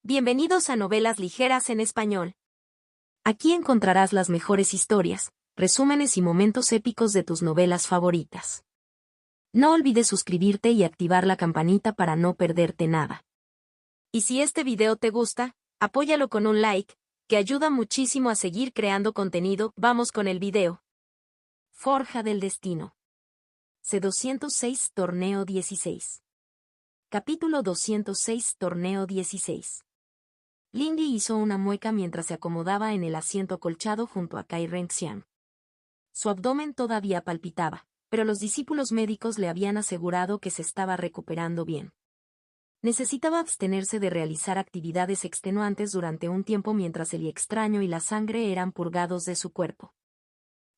Bienvenidos a Novelas Ligeras en Español. Aquí encontrarás las mejores historias, resúmenes y momentos épicos de tus novelas favoritas. No olvides suscribirte y activar la campanita para no perderte nada. Y si este video te gusta, apóyalo con un like, que ayuda muchísimo a seguir creando contenido. Vamos con el video. Forja del Destino. C206 Torneo 16. Capítulo 206 Torneo 16. Lindy hizo una mueca mientras se acomodaba en el asiento acolchado junto a Kai Renxian. Su abdomen todavía palpitaba, pero los discípulos médicos le habían asegurado que se estaba recuperando bien. Necesitaba abstenerse de realizar actividades extenuantes durante un tiempo mientras el extraño y la sangre eran purgados de su cuerpo.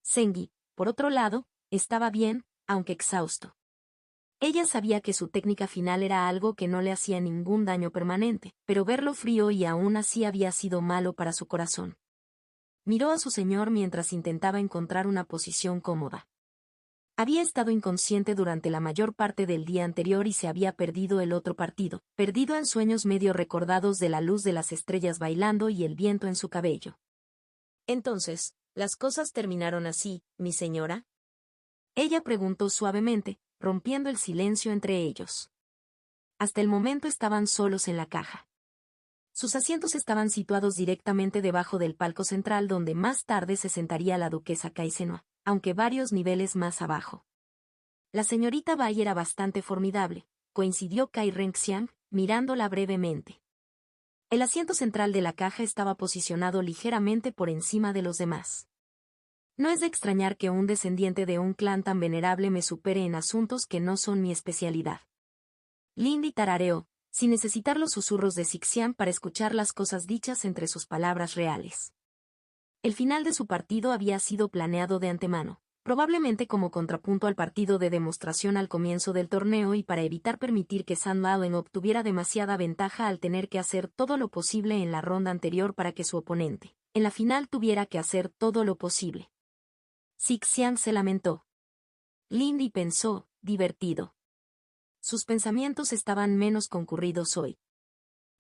Sengi, por otro lado, estaba bien, aunque exhausto. Ella sabía que su técnica final era algo que no le hacía ningún daño permanente, pero verlo frío y aún así había sido malo para su corazón. Miró a su señor mientras intentaba encontrar una posición cómoda. Había estado inconsciente durante la mayor parte del día anterior y se había perdido el otro partido, perdido en sueños medio recordados de la luz de las estrellas bailando y el viento en su cabello. Entonces, ¿las cosas terminaron así, mi señora? Ella preguntó suavemente, rompiendo el silencio entre ellos. Hasta el momento estaban solos en la caja. Sus asientos estaban situados directamente debajo del palco central donde más tarde se sentaría la duquesa Kaisenoa, aunque varios niveles más abajo. La señorita Bai era bastante formidable, coincidió Kai Renxian, mirándola brevemente. El asiento central de la caja estaba posicionado ligeramente por encima de los demás. No es de extrañar que un descendiente de un clan tan venerable me supere en asuntos que no son mi especialidad. Lindy tarareó, sin necesitar los susurros de Sixian para escuchar las cosas dichas entre sus palabras reales. El final de su partido había sido planeado de antemano, probablemente como contrapunto al partido de demostración al comienzo del torneo y para evitar permitir que San Laoen obtuviera demasiada ventaja al tener que hacer todo lo posible en la ronda anterior para que su oponente, en la final, tuviera que hacer todo lo posible. Sixian se lamentó. Lindy pensó, divertido. Sus pensamientos estaban menos concurridos hoy.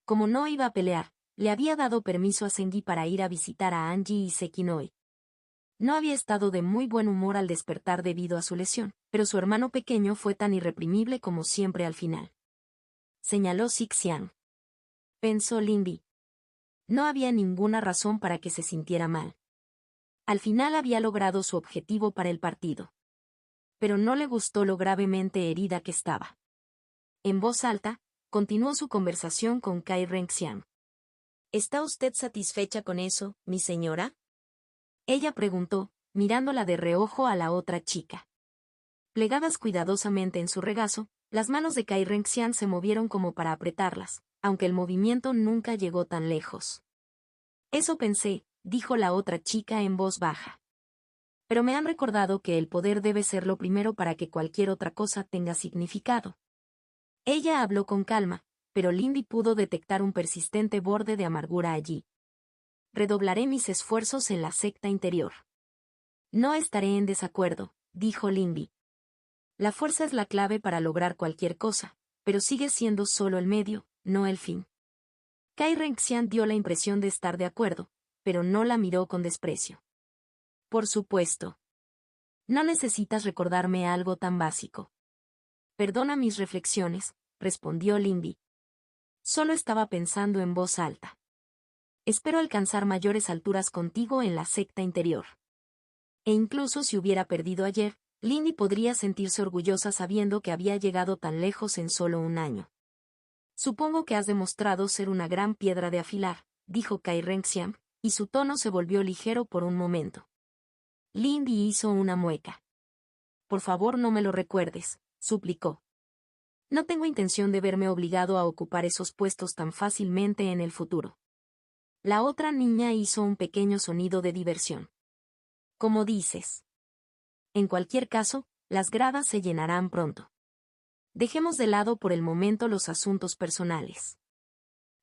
Como no iba a pelear, le había dado permiso a Sengi para ir a visitar a Angie y Sekinoi. No había estado de muy buen humor al despertar debido a su lesión, pero su hermano pequeño fue tan irreprimible como siempre al final. Señaló Sixian. Pensó Lindy. No había ninguna razón para que se sintiera mal. Al final había logrado su objetivo para el partido. Pero no le gustó lo gravemente herida que estaba. En voz alta, continuó su conversación con Kai Renxian. ¿Está usted satisfecha con eso, mi señora? Ella preguntó, mirándola de reojo a la otra chica. Plegadas cuidadosamente en su regazo, las manos de Kai Renxian se movieron como para apretarlas, aunque el movimiento nunca llegó tan lejos. Eso pensé, dijo la otra chica en voz baja. Pero me han recordado que el poder debe ser lo primero para que cualquier otra cosa tenga significado. Ella habló con calma, pero Lindy pudo detectar un persistente borde de amargura allí. Redoblaré mis esfuerzos en la secta interior. No estaré en desacuerdo, dijo Lindy. La fuerza es la clave para lograr cualquier cosa, pero sigue siendo solo el medio, no el fin. Kai Renxian dio la impresión de estar de acuerdo, pero no la miró con desprecio. Por supuesto. No necesitas recordarme algo tan básico. Perdona mis reflexiones, respondió Lindy. Solo estaba pensando en voz alta. Espero alcanzar mayores alturas contigo en la secta interior. E incluso si hubiera perdido ayer, Lindy podría sentirse orgullosa sabiendo que había llegado tan lejos en solo un año. Supongo que has demostrado ser una gran piedra de afilar, dijo Kai Renxian, y su tono se volvió ligero por un momento. Lindy hizo una mueca. Por favor no me lo recuerdes, suplicó. No tengo intención de verme obligado a ocupar esos puestos tan fácilmente en el futuro. La otra niña hizo un pequeño sonido de diversión. ¿Cómo dices? En cualquier caso, las gradas se llenarán pronto. Dejemos de lado por el momento los asuntos personales.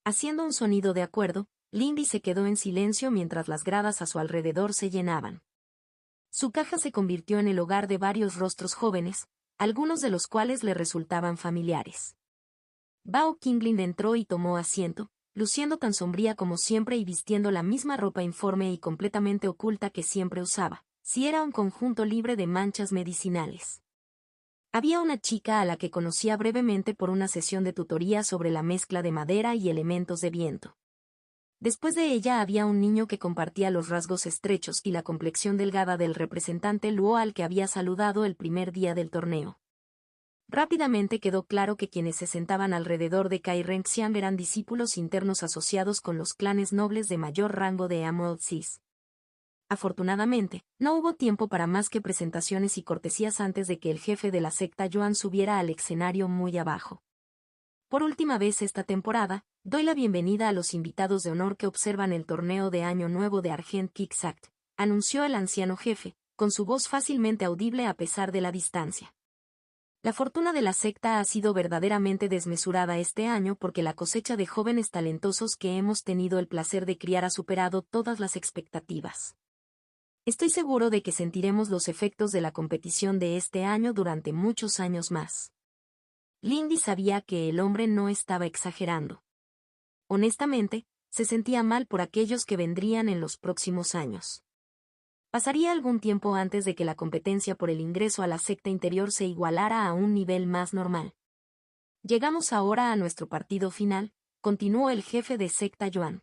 Haciendo un sonido de acuerdo, Lindy se quedó en silencio mientras las gradas a su alrededor se llenaban. Su caja se convirtió en el hogar de varios rostros jóvenes, algunos de los cuales le resultaban familiares. Bao Qingling entró y tomó asiento, luciendo tan sombría como siempre y vistiendo la misma ropa informe y completamente oculta que siempre usaba, si era un conjunto libre de manchas medicinales. Había una chica a la que conocía brevemente por una sesión de tutoría sobre la mezcla de madera y elementos de viento. Después de ella había un niño que compartía los rasgos estrechos y la complexión delgada del representante Luo al que había saludado el primer día del torneo. Rápidamente quedó claro que quienes se sentaban alrededor de Kai Renxian eran discípulos internos asociados con los clanes nobles de mayor rango de Emerald Seas. Afortunadamente, no hubo tiempo para más que presentaciones y cortesías antes de que el jefe de la secta Yuan subiera al escenario muy abajo. Por última vez esta temporada, doy la bienvenida a los invitados de honor que observan el torneo de Año Nuevo de Argent Kixact, anunció el anciano jefe, con su voz fácilmente audible a pesar de la distancia. La fortuna de la secta ha sido verdaderamente desmesurada este año porque la cosecha de jóvenes talentosos que hemos tenido el placer de criar ha superado todas las expectativas. Estoy seguro de que sentiremos los efectos de la competición de este año durante muchos años más. Lindy sabía que el hombre no estaba exagerando. Honestamente, se sentía mal por aquellos que vendrían en los próximos años. Pasaría algún tiempo antes de que la competencia por el ingreso a la secta interior se igualara a un nivel más normal. Llegamos ahora a nuestro partido final, continuó el jefe de secta Yuan.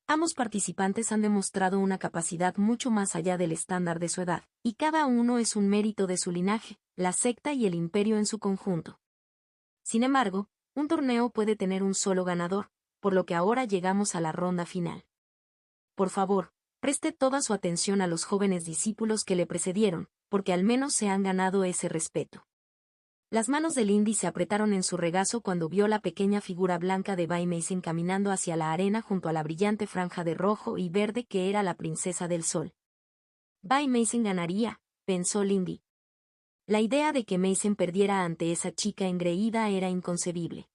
Ambos participantes han demostrado una capacidad mucho más allá del estándar de su edad, y cada uno es un mérito de su linaje, la secta y el imperio en su conjunto. Sin embargo, un torneo puede tener un solo ganador, por lo que ahora llegamos a la ronda final. Por favor, preste toda su atención a los jóvenes discípulos que le precedieron, porque al menos se han ganado ese respeto. Las manos de Lindy se apretaron en su regazo cuando vio la pequeña figura blanca de Bai Meissen caminando hacia la arena junto a la brillante franja de rojo y verde que era la princesa del sol. Bai Meissen ganaría, pensó Lindy. La idea de que Meissen perdiera ante esa chica engreída era inconcebible.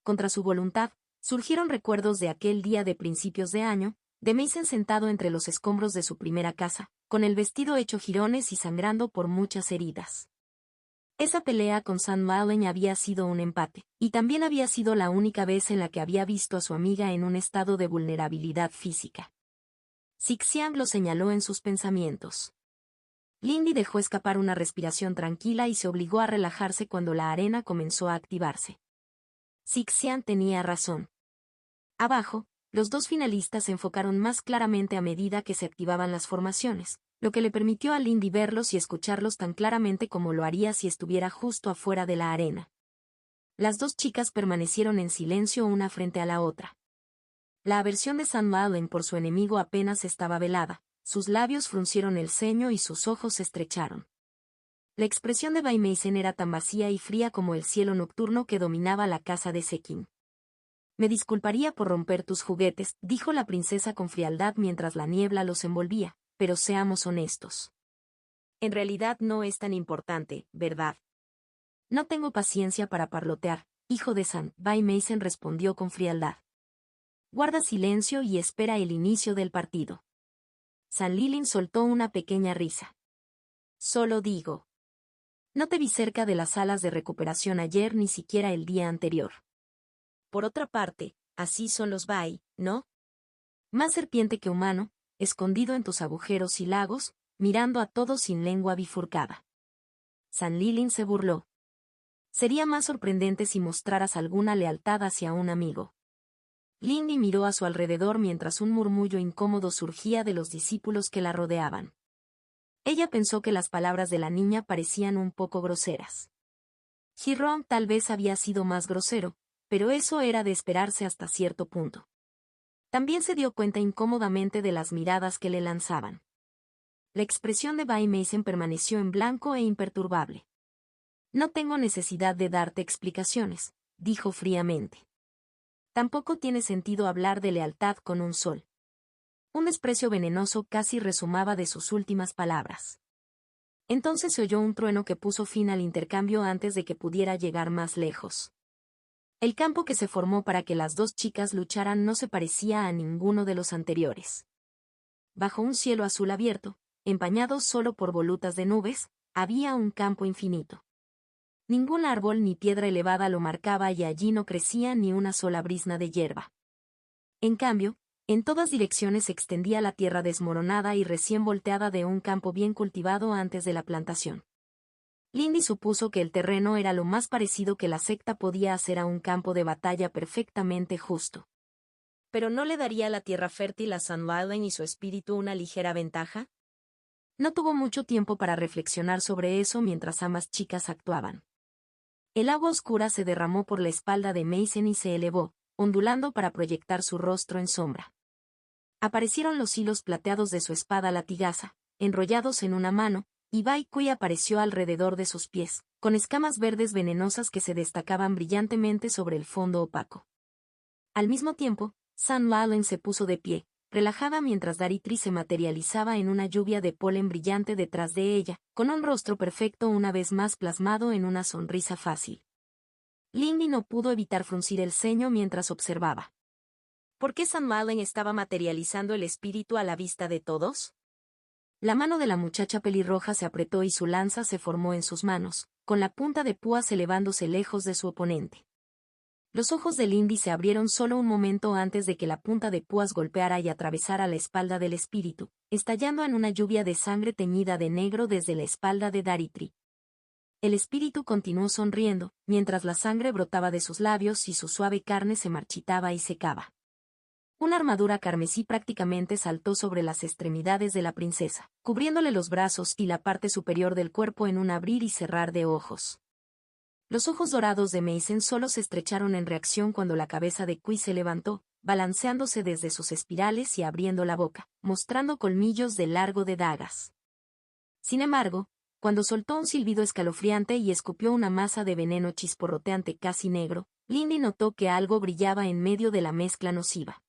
Contra su voluntad, surgieron recuerdos de aquel día de principios de año, de Meissen sentado entre los escombros de su primera casa, con el vestido hecho jirones y sangrando por muchas heridas. Esa pelea con San Malen había sido un empate, y también había sido la única vez en la que había visto a su amiga en un estado de vulnerabilidad física. Sixiang lo señaló en sus pensamientos. Lindy dejó escapar una respiración tranquila y se obligó a relajarse cuando la arena comenzó a activarse. Sixiang tenía razón. Abajo, los dos finalistas se enfocaron más claramente a medida que se activaban las formaciones, lo que le permitió a Lindy verlos y escucharlos tan claramente como lo haría si estuviera justo afuera de la arena. Las dos chicas permanecieron en silencio una frente a la otra. La aversión de San Malen por su enemigo apenas estaba velada, sus labios fruncieron el ceño y sus ojos se estrecharon. La expresión de Bai Meissen era tan vacía y fría como el cielo nocturno que dominaba la casa de Sekin. Me disculparía por romper tus juguetes, dijo la princesa con frialdad mientras la niebla los envolvía. Pero seamos honestos. En realidad no es tan importante, ¿verdad? No tengo paciencia para parlotear, hijo de San. Bai Meissen respondió con frialdad. Guarda silencio y espera el inicio del partido. San Lilin soltó una pequeña risa. Solo digo. No te vi cerca de las salas de recuperación ayer ni siquiera el día anterior. Por otra parte, así son los Bai, ¿no? Más serpiente que humano, escondido en tus agujeros y lagos, mirando a todos sin lengua bifurcada. San Lilin se burló. Sería más sorprendente si mostraras alguna lealtad hacia un amigo. Lindy miró a su alrededor mientras un murmullo incómodo surgía de los discípulos que la rodeaban. Ella pensó que las palabras de la niña parecían un poco groseras. Hiram tal vez había sido más grosero, pero eso era de esperarse hasta cierto punto. También se dio cuenta incómodamente de las miradas que le lanzaban. La expresión de Bai Meissen permaneció en blanco e imperturbable. No tengo necesidad de darte explicaciones, dijo fríamente. Tampoco tiene sentido hablar de lealtad con un sol. Un desprecio venenoso casi resumaba de sus últimas palabras. Entonces se oyó un trueno que puso fin al intercambio antes de que pudiera llegar más lejos. El campo que se formó para que las dos chicas lucharan no se parecía a ninguno de los anteriores. Bajo un cielo azul abierto, empañado solo por volutas de nubes, había un campo infinito. Ningún árbol ni piedra elevada lo marcaba y allí no crecía ni una sola brizna de hierba. En cambio, en todas direcciones se extendía la tierra desmoronada y recién volteada de un campo bien cultivado antes de la plantación. Lindy supuso que el terreno era lo más parecido que la secta podía hacer a un campo de batalla perfectamente justo. ¿Pero no le daría la tierra fértil a San Lalen y su espíritu una ligera ventaja? No tuvo mucho tiempo para reflexionar sobre eso mientras ambas chicas actuaban. El agua oscura se derramó por la espalda de Mason y se elevó, ondulando para proyectar su rostro en sombra. Aparecieron los hilos plateados de su espada latigaza, enrollados en una mano, y Bai Kui apareció alrededor de sus pies, con escamas verdes venenosas que se destacaban brillantemente sobre el fondo opaco. Al mismo tiempo, San Lalen se puso de pie, relajada mientras Daritri se materializaba en una lluvia de polen brillante detrás de ella, con un rostro perfecto una vez más plasmado en una sonrisa fácil. Lindy no pudo evitar fruncir el ceño mientras observaba. ¿Por qué San Lalen estaba materializando el espíritu a la vista de todos? La mano de la muchacha pelirroja se apretó y su lanza se formó en sus manos, con la punta de púas elevándose lejos de su oponente. Los ojos de Lindy se abrieron solo un momento antes de que la punta de púas golpeara y atravesara la espalda del espíritu, estallando en una lluvia de sangre teñida de negro desde la espalda de Daritri. El espíritu continuó sonriendo, mientras la sangre brotaba de sus labios y su suave carne se marchitaba y secaba. Una armadura carmesí prácticamente saltó sobre las extremidades de la princesa, cubriéndole los brazos y la parte superior del cuerpo en un abrir y cerrar de ojos. Los ojos dorados de Mason solo se estrecharon en reacción cuando la cabeza de Kui se levantó, balanceándose desde sus espirales y abriendo la boca, mostrando colmillos de largo de dagas. Sin embargo, cuando soltó un silbido escalofriante y escupió una masa de veneno chisporroteante casi negro, Lindy notó que algo brillaba en medio de la mezcla nociva.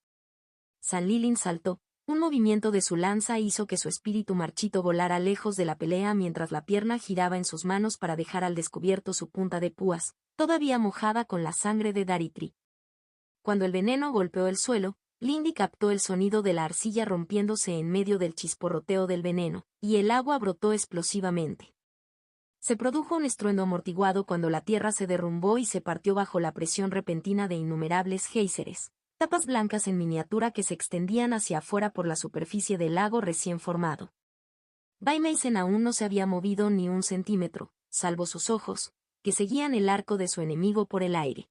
San Lilin saltó, un movimiento de su lanza hizo que su espíritu marchito volara lejos de la pelea mientras la pierna giraba en sus manos para dejar al descubierto su punta de púas, todavía mojada con la sangre de Daritri. Cuando el veneno golpeó el suelo, Lindy captó el sonido de la arcilla rompiéndose en medio del chisporroteo del veneno, y el agua brotó explosivamente. Se produjo un estruendo amortiguado cuando la tierra se derrumbó y se partió bajo la presión repentina de innumerables géiseres, tapas blancas en miniatura que se extendían hacia afuera por la superficie del lago recién formado. Bai Mason aún no se había movido ni un centímetro, salvo sus ojos, que seguían el arco de su enemigo por el aire.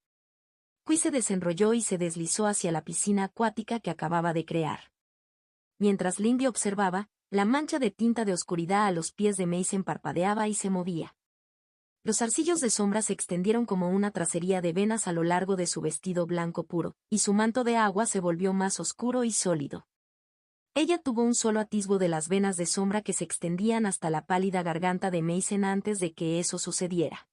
Kui se desenrolló y se deslizó hacia la piscina acuática que acababa de crear. Mientras Lindy observaba, la mancha de tinta de oscuridad a los pies de Mason parpadeaba y se movía. Los zarcillos de sombra se extendieron como una tracería de venas a lo largo de su vestido blanco puro, y su manto de agua se volvió más oscuro y sólido. Ella tuvo un solo atisbo de las venas de sombra que se extendían hasta la pálida garganta de Mason antes de que eso sucediera.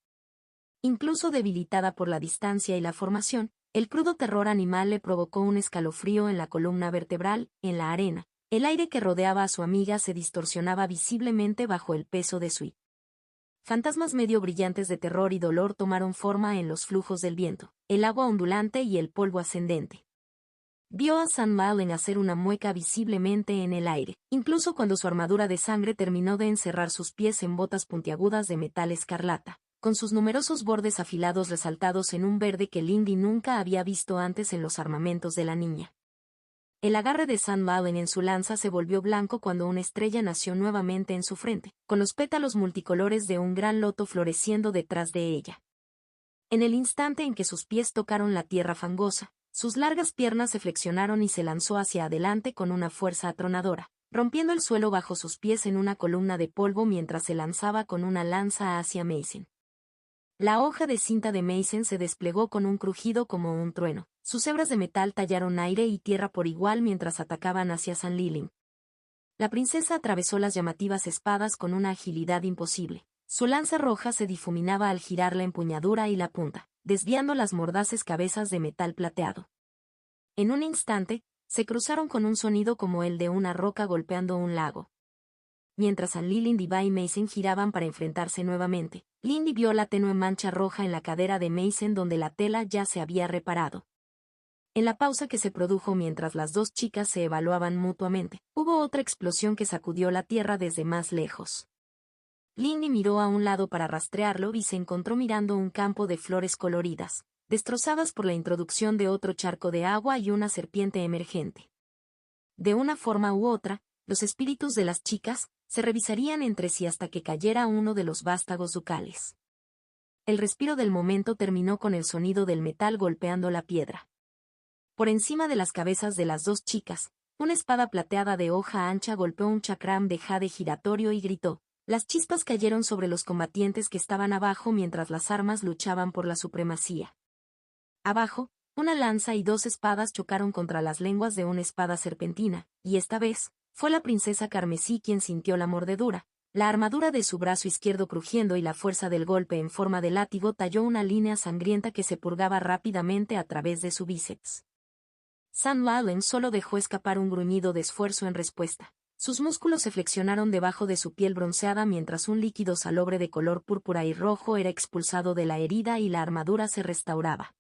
Incluso debilitada por la distancia y la formación, el crudo terror animal le provocó un escalofrío en la columna vertebral, en la arena. El aire que rodeaba a su amiga se distorsionaba visiblemente bajo el peso de Sui. Fantasmas medio brillantes de terror y dolor tomaron forma en los flujos del viento, el agua ondulante y el polvo ascendente. Vio a San Lalen hacer una mueca visiblemente en el aire, incluso cuando su armadura de sangre terminó de encerrar sus pies en botas puntiagudas de metal escarlata, con sus numerosos bordes afilados resaltados en un verde que Lindy nunca había visto antes en los armamentos de la niña. El agarre de San Lalen en su lanza se volvió blanco cuando una estrella nació nuevamente en su frente, con los pétalos multicolores de un gran loto floreciendo detrás de ella. En el instante en que sus pies tocaron la tierra fangosa, sus largas piernas se flexionaron y se lanzó hacia adelante con una fuerza atronadora, rompiendo el suelo bajo sus pies en una columna de polvo mientras se lanzaba con una lanza hacia Mason. La hoja de cinta de Mason se desplegó con un crujido como un trueno. Sus hebras de metal tallaron aire y tierra por igual mientras atacaban hacia San Lilin. La princesa atravesó las llamativas espadas con una agilidad imposible. Su lanza roja se difuminaba al girar la empuñadura y la punta, desviando las mordaces cabezas de metal plateado. En un instante, se cruzaron con un sonido como el de una roca golpeando un lago. Mientras San Lilin y Bai Mason giraban para enfrentarse nuevamente, Lindy vio la tenue mancha roja en la cadera de Mason donde la tela ya se había reparado. En la pausa que se produjo mientras las dos chicas se evaluaban mutuamente, hubo otra explosión que sacudió la tierra desde más lejos. Lindy miró a un lado para rastrearlo y se encontró mirando un campo de flores coloridas, destrozadas por la introducción de otro charco de agua y una serpiente emergente. De una forma u otra, los espíritus de las chicas se revisarían entre sí hasta que cayera uno de los vástagos ducales. El respiro del momento terminó con el sonido del metal golpeando la piedra. Por encima de las cabezas de las dos chicas, una espada plateada de hoja ancha golpeó un chakram de jade giratorio y gritó. Las chispas cayeron sobre los combatientes que estaban abajo mientras las armas luchaban por la supremacía. Abajo, una lanza y dos espadas chocaron contra las lenguas de una espada serpentina, y esta vez, fue la princesa Carmesí quien sintió la mordedura. La armadura de su brazo izquierdo crujiendo y la fuerza del golpe en forma de látigo talló una línea sangrienta que se purgaba rápidamente a través de su bíceps. Sam Allen solo dejó escapar un gruñido de esfuerzo en respuesta. Sus músculos se flexionaron debajo de su piel bronceada mientras un líquido salobre de color púrpura y rojo era expulsado de la herida y la armadura se restauraba.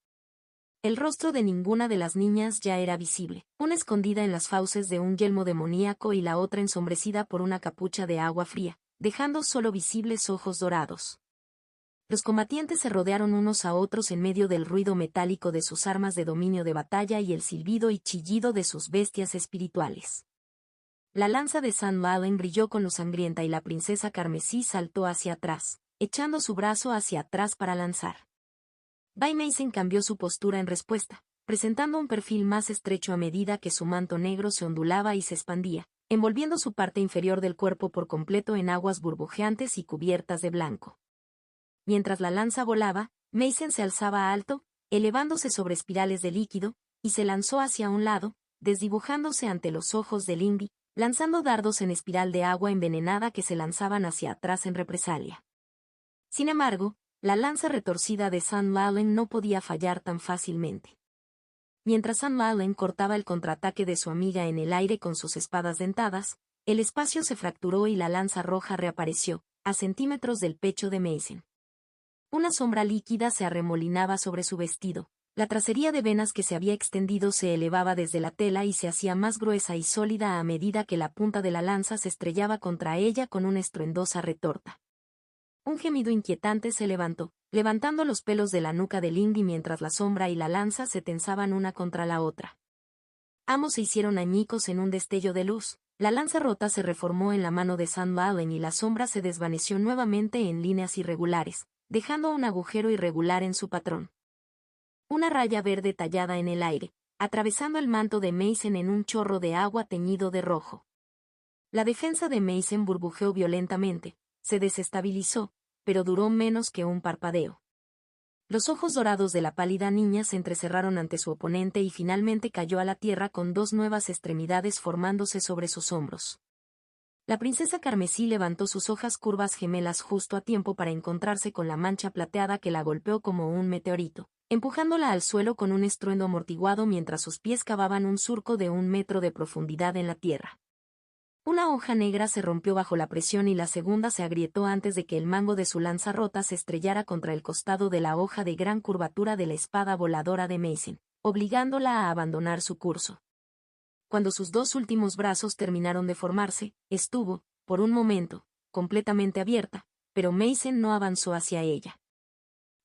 El rostro de ninguna de las niñas ya era visible, una escondida en las fauces de un yelmo demoníaco y la otra ensombrecida por una capucha de agua fría, dejando solo visibles ojos dorados. Los combatientes se rodearon unos a otros en medio del ruido metálico de sus armas de dominio de batalla y el silbido y chillido de sus bestias espirituales. La lanza de Sam Allen brilló con luz sangrienta y la princesa Carmesí saltó hacia atrás, echando su brazo hacia atrás para lanzar. Bai Mason cambió su postura en respuesta, presentando un perfil más estrecho a medida que su manto negro se ondulaba y se expandía, envolviendo su parte inferior del cuerpo por completo en aguas burbujeantes y cubiertas de blanco. Mientras la lanza volaba, Mason se alzaba alto, elevándose sobre espirales de líquido, y se lanzó hacia un lado, desdibujándose ante los ojos de Lindy, lanzando dardos en espiral de agua envenenada que se lanzaban hacia atrás en represalia. Sin embargo, la lanza retorcida de Sam Allen no podía fallar tan fácilmente. Mientras Sam Allen cortaba el contraataque de su amiga en el aire con sus espadas dentadas, el espacio se fracturó y la lanza roja reapareció, a centímetros del pecho de Mason. Una sombra líquida se arremolinaba sobre su vestido, la tracería de venas que se había extendido se elevaba desde la tela y se hacía más gruesa y sólida a medida que la punta de la lanza se estrellaba contra ella con una estruendosa retorta. Un gemido inquietante se levantó, levantando los pelos de la nuca de Lindy mientras la sombra y la lanza se tensaban una contra la otra. Ambos se hicieron añicos en un destello de luz, la lanza rota se reformó en la mano de Sam Allen y la sombra se desvaneció nuevamente en líneas irregulares, dejando un agujero irregular en su patrón. Una raya verde tallada en el aire, atravesando el manto de Mason en un chorro de agua teñido de rojo. La defensa de Mason burbujeó violentamente, se desestabilizó, pero duró menos que un parpadeo. Los ojos dorados de la pálida niña se entrecerraron ante su oponente y finalmente cayó a la tierra con dos nuevas extremidades formándose sobre sus hombros. La princesa Carmesí levantó sus hojas curvas gemelas justo a tiempo para encontrarse con la mancha plateada que la golpeó como un meteorito, empujándola al suelo con un estruendo amortiguado mientras sus pies cavaban un surco de 1 metro de profundidad en la tierra. Una hoja negra se rompió bajo la presión y la segunda se agrietó antes de que el mango de su lanza rota se estrellara contra el costado de la hoja de gran curvatura de la espada voladora de Mason, obligándola a abandonar su curso. Cuando sus dos últimos brazos terminaron de formarse, estuvo, por un momento, completamente abierta, pero Mason no avanzó hacia ella.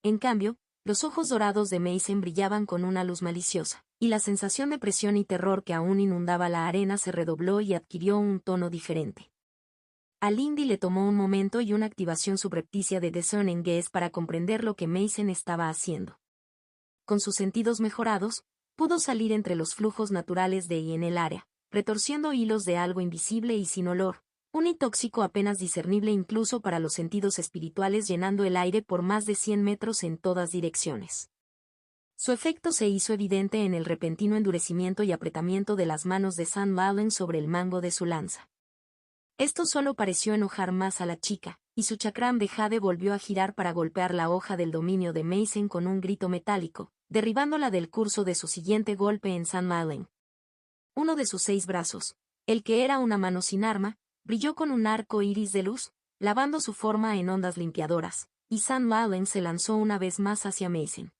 En cambio, los ojos dorados de Mason brillaban con una luz maliciosa, y la sensación de presión y terror que aún inundaba la arena se redobló y adquirió un tono diferente. A Lindy le tomó un momento y una activación subrepticia de Discerning Gaze para comprender lo que Mason estaba haciendo. Con sus sentidos mejorados, pudo salir entre los flujos naturales de y en el área, retorciendo hilos de algo invisible y sin olor, un tóxico apenas discernible incluso para los sentidos espirituales llenando el aire por más de 100 metros en todas direcciones. Su efecto se hizo evidente en el repentino endurecimiento y apretamiento de las manos de Sam Allen sobre el mango de su lanza. Esto solo pareció enojar más a la chica, y su chakram de jade volvió a girar para golpear la hoja del dominio de Mason con un grito metálico, derribándola del curso de su siguiente golpe en Sam Allen. Uno de sus 6 brazos, el que era una mano sin arma, brilló con un arco iris de luz, lavando su forma en ondas limpiadoras, y Sam Allen se lanzó una vez más hacia Mason.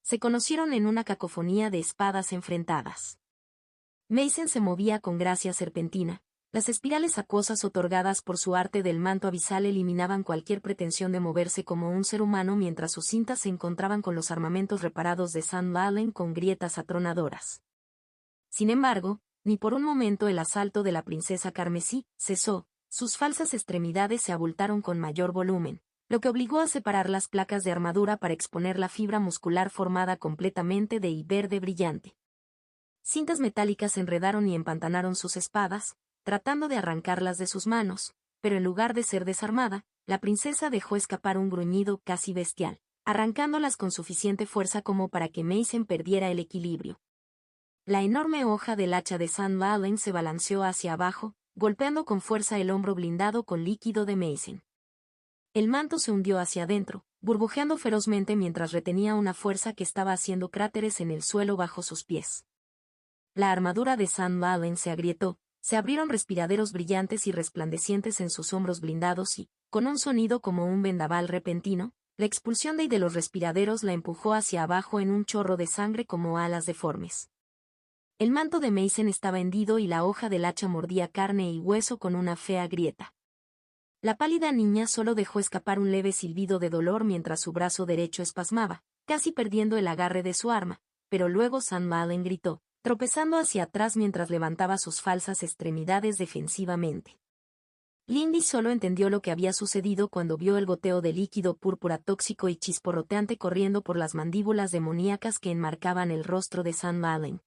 Se conocieron en una cacofonía de espadas enfrentadas. Mason se movía con gracia serpentina, Las espirales acuosas otorgadas por su arte del manto abisal eliminaban cualquier pretensión de moverse como un ser humano mientras sus cintas se encontraban con los armamentos reparados de San Valen con grietas atronadoras. Sin embargo, ni por un momento el asalto de la princesa carmesí cesó, sus falsas extremidades se abultaron con mayor volumen, lo que obligó a separar las placas de armadura para exponer la fibra muscular formada completamente de verde brillante. Cintas metálicas se enredaron y empantanaron sus espadas, tratando de arrancarlas de sus manos, pero en lugar de ser desarmada, la princesa dejó escapar un gruñido casi bestial, arrancándolas con suficiente fuerza como para que Mason perdiera el equilibrio. La enorme hoja del hacha de San Valen se balanceó hacia abajo, golpeando con fuerza el hombro blindado con líquido de Mason. El manto se hundió hacia adentro, burbujeando ferozmente mientras retenía una fuerza que estaba haciendo cráteres en el suelo bajo sus pies. La armadura de San Valen se agrietó, se abrieron respiraderos brillantes y resplandecientes en sus hombros blindados y, con un sonido como un vendaval repentino, la expulsión de los respiraderos la empujó hacia abajo en un chorro de sangre como alas deformes. El manto de Mason estaba hendido y la hoja del hacha mordía carne y hueso con una fea grieta. La pálida niña solo dejó escapar un leve silbido de dolor mientras su brazo derecho espasmaba, casi perdiendo el agarre de su arma, pero luego San Valen gritó, tropezando hacia atrás mientras levantaba sus falsas extremidades defensivamente. Lindy solo entendió lo que había sucedido cuando vio el goteo de líquido púrpura tóxico y chisporroteante corriendo por las mandíbulas demoníacas que enmarcaban el rostro de San Valen.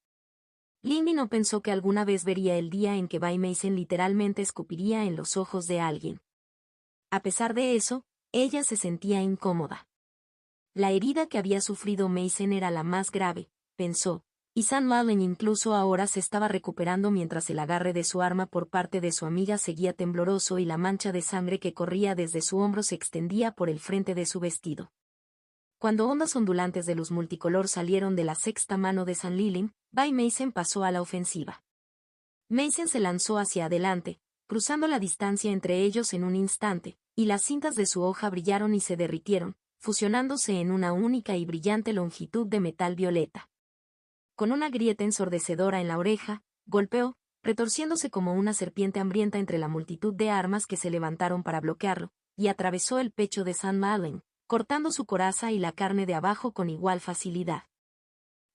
Lindy no pensó que alguna vez vería el día en que Bay Mason literalmente escupiría en los ojos de alguien. A pesar de eso, ella se sentía incómoda. La herida que había sufrido Mason era la más grave, pensó, y San Valen incluso ahora se estaba recuperando mientras el agarre de su arma por parte de su amiga seguía tembloroso y la mancha de sangre que corría desde su hombro se extendía por el frente de su vestido. Cuando ondas ondulantes de luz multicolor salieron de la sexta mano de San Lilim, Bay Mason pasó a la ofensiva. Mason se lanzó hacia adelante, cruzando la distancia entre ellos en un instante, y las cintas de su hoja brillaron y se derritieron, fusionándose en una única y brillante longitud de metal violeta. Con una grieta ensordecedora en la oreja, golpeó, retorciéndose como una serpiente hambrienta entre la multitud de armas que se levantaron para bloquearlo, y atravesó el pecho de San Valen, cortando su coraza y la carne de abajo con igual facilidad.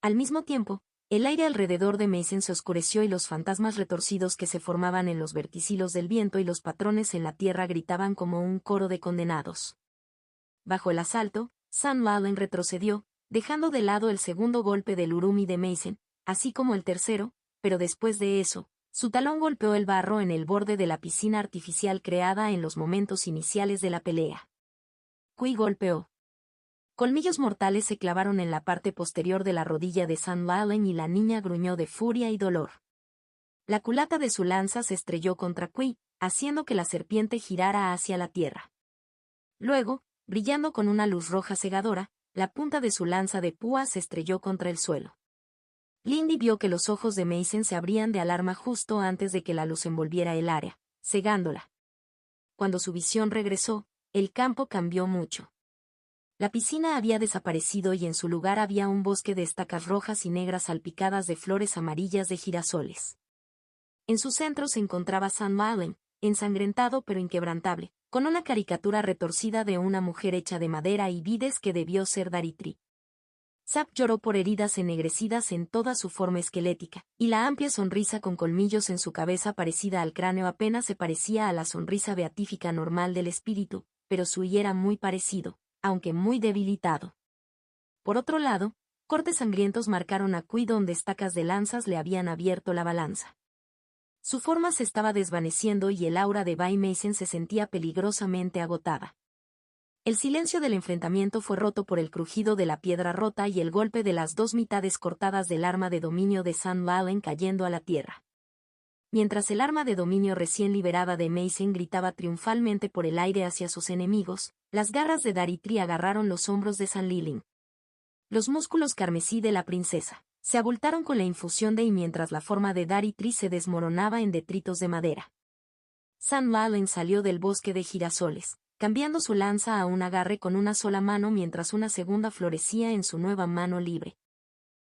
Al mismo tiempo, el aire alrededor de Mason se oscureció y los fantasmas retorcidos que se formaban en los verticilos del viento y los patrones en la tierra gritaban como un coro de condenados. Bajo el asalto, San Valen retrocedió, dejando de lado el segundo golpe del urumi de Mason, así como el tercero, pero después de eso, su talón golpeó el barro en el borde de la piscina artificial creada en los momentos iniciales de la pelea. Kui golpeó. Colmillos mortales se clavaron en la parte posterior de la rodilla de San Valen y la niña gruñó de furia y dolor. La culata de su lanza se estrelló contra Kui, haciendo que la serpiente girara hacia la tierra. Luego, brillando con una luz roja cegadora, la punta de su lanza de púa se estrelló contra el suelo. Lindy vio que los ojos de Mason se abrían de alarma justo antes de que la luz envolviera el área, cegándola. Cuando su visión regresó, el campo cambió mucho. La piscina había desaparecido y en su lugar había un bosque de estacas rojas y negras salpicadas de flores amarillas de girasoles. En su centro se encontraba San Valen, ensangrentado pero inquebrantable, con una caricatura retorcida de una mujer hecha de madera y vides que debió ser Daritri. Zap lloró por heridas ennegrecidas en toda su forma esquelética, y la amplia sonrisa con colmillos en su cabeza parecida al cráneo apenas se parecía a la sonrisa beatífica normal del espíritu, pero su y era muy parecido, aunque muy debilitado. Por otro lado, cortes sangrientos marcaron a Kui donde estacas de lanzas le habían abierto la balanza. Su forma se estaba desvaneciendo y el aura de Bay Mason se sentía peligrosamente agotada. El silencio del enfrentamiento fue roto por el crujido de la piedra rota y el golpe de las dos mitades cortadas del arma de dominio de San Valen cayendo a la tierra. Mientras el arma de dominio recién liberada de Mason gritaba triunfalmente por el aire hacia sus enemigos, las garras de Daritri agarraron los hombros de San Liling. Los músculos carmesí de la princesa se abultaron con la infusión de y mientras la forma de Daritri se desmoronaba en detritos de madera. San Valen salió del bosque de girasoles, cambiando su lanza a un agarre con una sola mano mientras una segunda florecía en su nueva mano libre.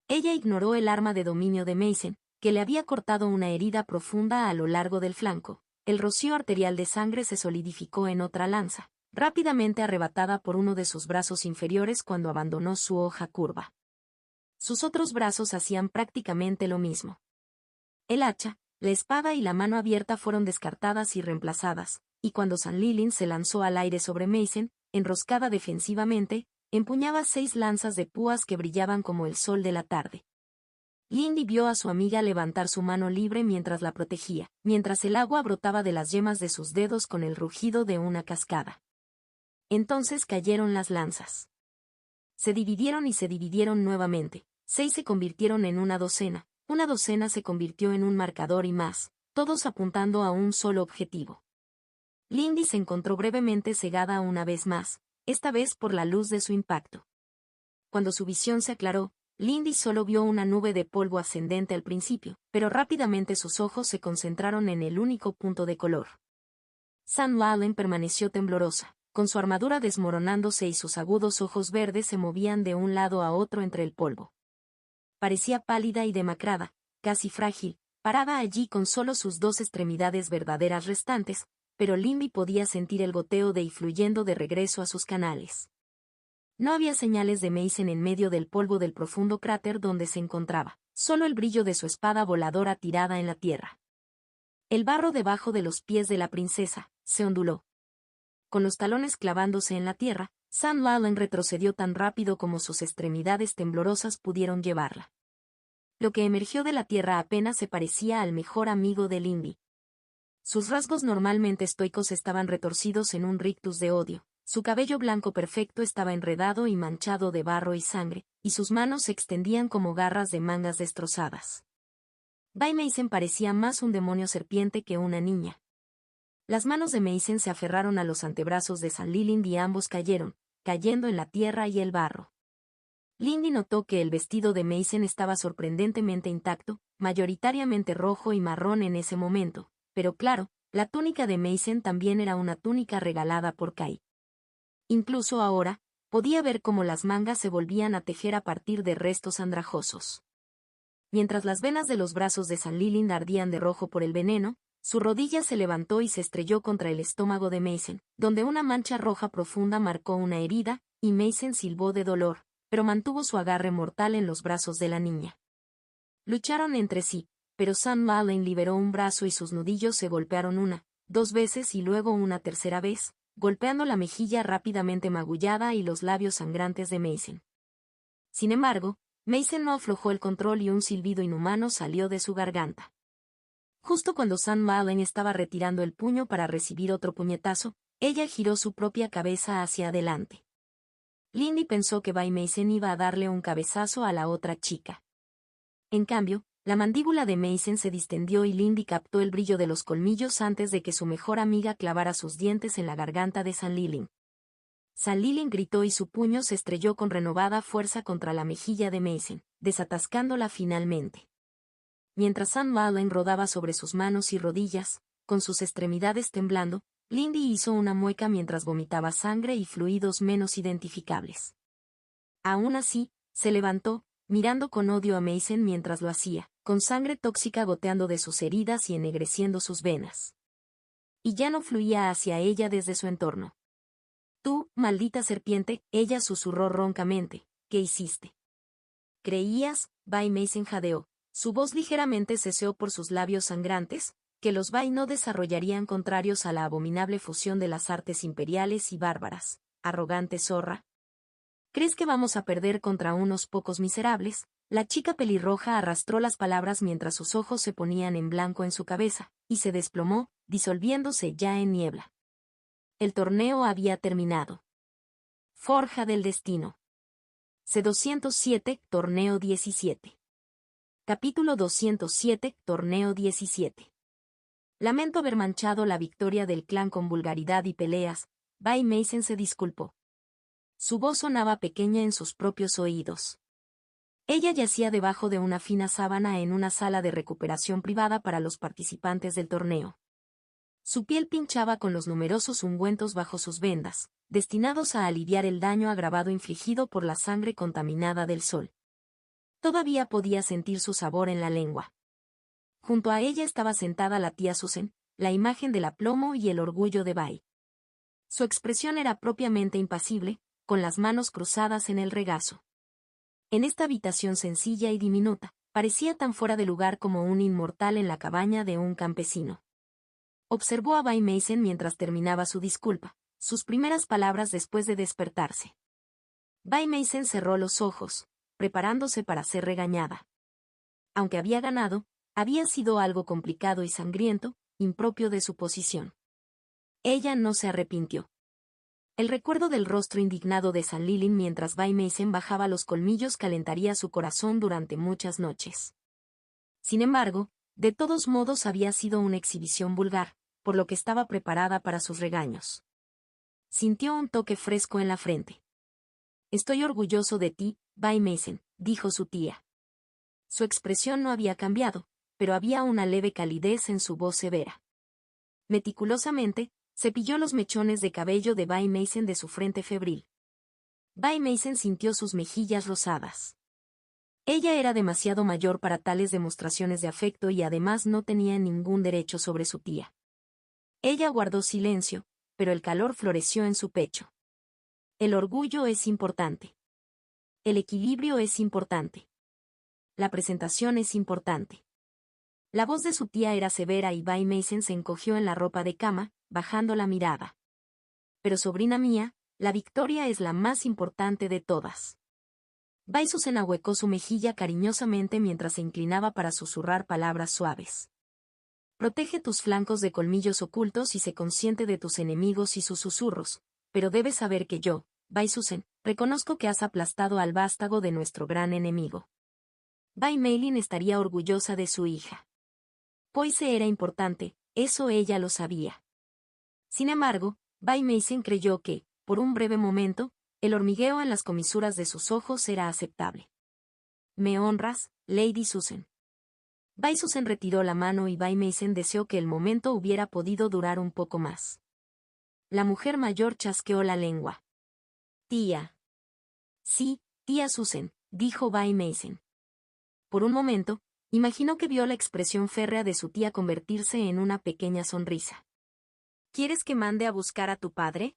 Ella ignoró el arma de dominio de Mason, que le había cortado una herida profunda a lo largo del flanco. El rocío arterial de sangre se solidificó en otra lanza, rápidamente arrebatada por uno de sus brazos inferiores cuando abandonó su hoja curva. Sus otros brazos hacían prácticamente lo mismo. El hacha, la espada y la mano abierta fueron descartadas y reemplazadas, y cuando San Lilin se lanzó al aire sobre Mason, enroscada defensivamente, empuñaba 6 lanzas de púas que brillaban como el sol de la tarde. Lindy vio a su amiga levantar su mano libre mientras la protegía, mientras el agua brotaba de las yemas de sus dedos con el rugido de una cascada. Entonces cayeron las lanzas. Se dividieron y se dividieron nuevamente. 6 se convirtieron en una docena se convirtió en un marcador y más, todos apuntando a un solo objetivo. Lindy se encontró brevemente cegada una vez más, esta vez por la luz de su impacto. Cuando su visión se aclaró, Lindy solo vio una nube de polvo ascendente al principio, pero rápidamente sus ojos se concentraron en el único punto de color. Sam Allen permaneció temblorosa, con su armadura desmoronándose y sus agudos ojos verdes se movían de un lado a otro entre el polvo. Parecía pálida y demacrada, casi frágil, parada allí con solo sus 2 extremidades verdaderas restantes, pero Lindy podía sentir el goteo de y fluyendo de regreso a sus canales. No había señales de Mason en medio del polvo del profundo cráter donde se encontraba, solo el brillo de su espada voladora tirada en la tierra. El barro debajo de los pies de la princesa se onduló. Con los talones clavándose en la tierra, Sam Allen retrocedió tan rápido como sus extremidades temblorosas pudieron llevarla. Lo que emergió de la tierra apenas se parecía al mejor amigo de Lindy. Sus rasgos normalmente estoicos estaban retorcidos en un rictus de odio, su cabello blanco perfecto estaba enredado y manchado de barro y sangre, y sus manos se extendían como garras de mangas destrozadas. Bai Mason parecía más un demonio serpiente que una niña. Las manos de Mason se aferraron a los antebrazos de San Lilin y ambos cayeron, cayendo en la tierra y el barro. Lindy notó que el vestido de Mason estaba sorprendentemente intacto, mayoritariamente rojo y marrón en ese momento, pero claro, la túnica de Mason también era una túnica regalada por Kai. Incluso ahora, podía ver cómo las mangas se volvían a tejer a partir de restos andrajosos. Mientras las venas de los brazos de San Lilin ardían de rojo por el veneno, su rodilla se levantó y se estrelló contra el estómago de Mason, donde una mancha roja profunda marcó una herida, y Mason silbó de dolor, pero mantuvo su agarre mortal en los brazos de la niña. Lucharon entre sí, pero Sam Allen liberó un brazo y sus nudillos se golpearon 2 veces y luego una tercera vez, golpeando la mejilla rápidamente magullada y los labios sangrantes de Mason. Sin embargo, Mason no aflojó el control y un silbido inhumano salió de su garganta. Justo cuando Sam Allen estaba retirando el puño para recibir otro puñetazo, ella giró su propia cabeza hacia adelante. Lindy pensó que Bai Mason iba a darle un cabezazo a la otra chica. En cambio, la mandíbula de Mason se distendió y Lindy captó el brillo de los colmillos antes de que su mejor amiga clavara sus dientes en la garganta de San Lilin. San Lilin gritó y su puño se estrelló con renovada fuerza contra la mejilla de Mason, desatascándola finalmente. Mientras Sam Allen rodaba sobre sus manos y rodillas, con sus extremidades temblando, Lindy hizo una mueca mientras vomitaba sangre y fluidos menos identificables. Aún así, se levantó, mirando con odio a Mason mientras lo hacía, con sangre tóxica goteando de sus heridas y ennegreciendo sus venas. Y ya no fluía hacia ella desde su entorno. Tú, maldita serpiente, ella susurró roncamente, ¿qué hiciste? ¿Creías? Bai Mason jadeó. Su voz ligeramente ceseó por sus labios sangrantes, que los Bai no desarrollarían contrarios a la abominable fusión de las artes imperiales y bárbaras. Arrogante zorra. ¿Crees que vamos a perder contra unos pocos miserables? La chica pelirroja arrastró las palabras mientras sus ojos se ponían en blanco en su cabeza, y se desplomó, disolviéndose ya en niebla. El torneo había terminado. Forja del destino. C207, Torneo 17. Capítulo 207, Torneo 17. Lamento haber manchado la victoria del clan con vulgaridad y peleas. Bai Mason se disculpó. Su voz sonaba pequeña en sus propios oídos. Ella yacía debajo de una fina sábana en una sala de recuperación privada para los participantes del torneo. Su piel pinchaba con los numerosos ungüentos bajo sus vendas, destinados a aliviar el daño agravado infligido por la sangre contaminada del sol. Todavía podía sentir su sabor en la lengua. Junto a ella estaba sentada la tía Susan, la imagen del aplomo y el orgullo de Bai. Su expresión era propiamente impasible, con las manos cruzadas en el regazo. En esta habitación sencilla y diminuta, parecía tan fuera de lugar como un inmortal en la cabaña de un campesino. Observó a Bai Mason mientras terminaba su disculpa, sus primeras palabras después de despertarse. Bai Mason cerró los ojos, preparándose para ser regañada. Aunque había ganado, había sido algo complicado y sangriento, impropio de su posición. Ella no se arrepintió. El recuerdo del rostro indignado de San Lilin mientras Bai Mason bajaba los colmillos calentaría su corazón durante muchas noches. Sin embargo, de todos modos había sido una exhibición vulgar, por lo que estaba preparada para sus regaños. Sintió un toque fresco en la frente. «Estoy orgulloso de ti, Bai Mason», dijo su tía. Su expresión no había cambiado, pero había una leve calidez en su voz severa. Meticulosamente, cepilló los mechones de cabello de Bai Mason de su frente febril. Bai Mason sintió sus mejillas rosadas. Ella era demasiado mayor para tales demostraciones de afecto y además no tenía ningún derecho sobre su tía. Ella guardó silencio, pero el calor floreció en su pecho. El orgullo es importante. El equilibrio es importante. La presentación es importante. La voz de su tía era severa y Bai Mason se encogió en la ropa de cama, bajando la mirada. Pero sobrina mía, la victoria es la más importante de todas. Bai Susan ahuecó su mejilla cariñosamente mientras se inclinaba para susurrar palabras suaves. Protege tus flancos de colmillos ocultos y sé consciente de tus enemigos y sus susurros, pero debes saber que yo, Bai Susan, reconozco que has aplastado al vástago de nuestro gran enemigo. Bai Meilin estaría orgullosa de su hija. Poise era importante, eso ella lo sabía. Sin embargo, Bai Mason creyó que, por un breve momento, el hormigueo en las comisuras de sus ojos era aceptable. «Me honras, Lady Susan». Bai Susan retiró la mano y Bai Mason deseó que el momento hubiera podido durar un poco más. La mujer mayor chasqueó la lengua. «Tía». «Sí, tía Susan», dijo Bai Mason. Por un momento, imaginó que vio la expresión férrea de su tía convertirse en una pequeña sonrisa. «¿Quieres que mande a buscar a tu padre?»,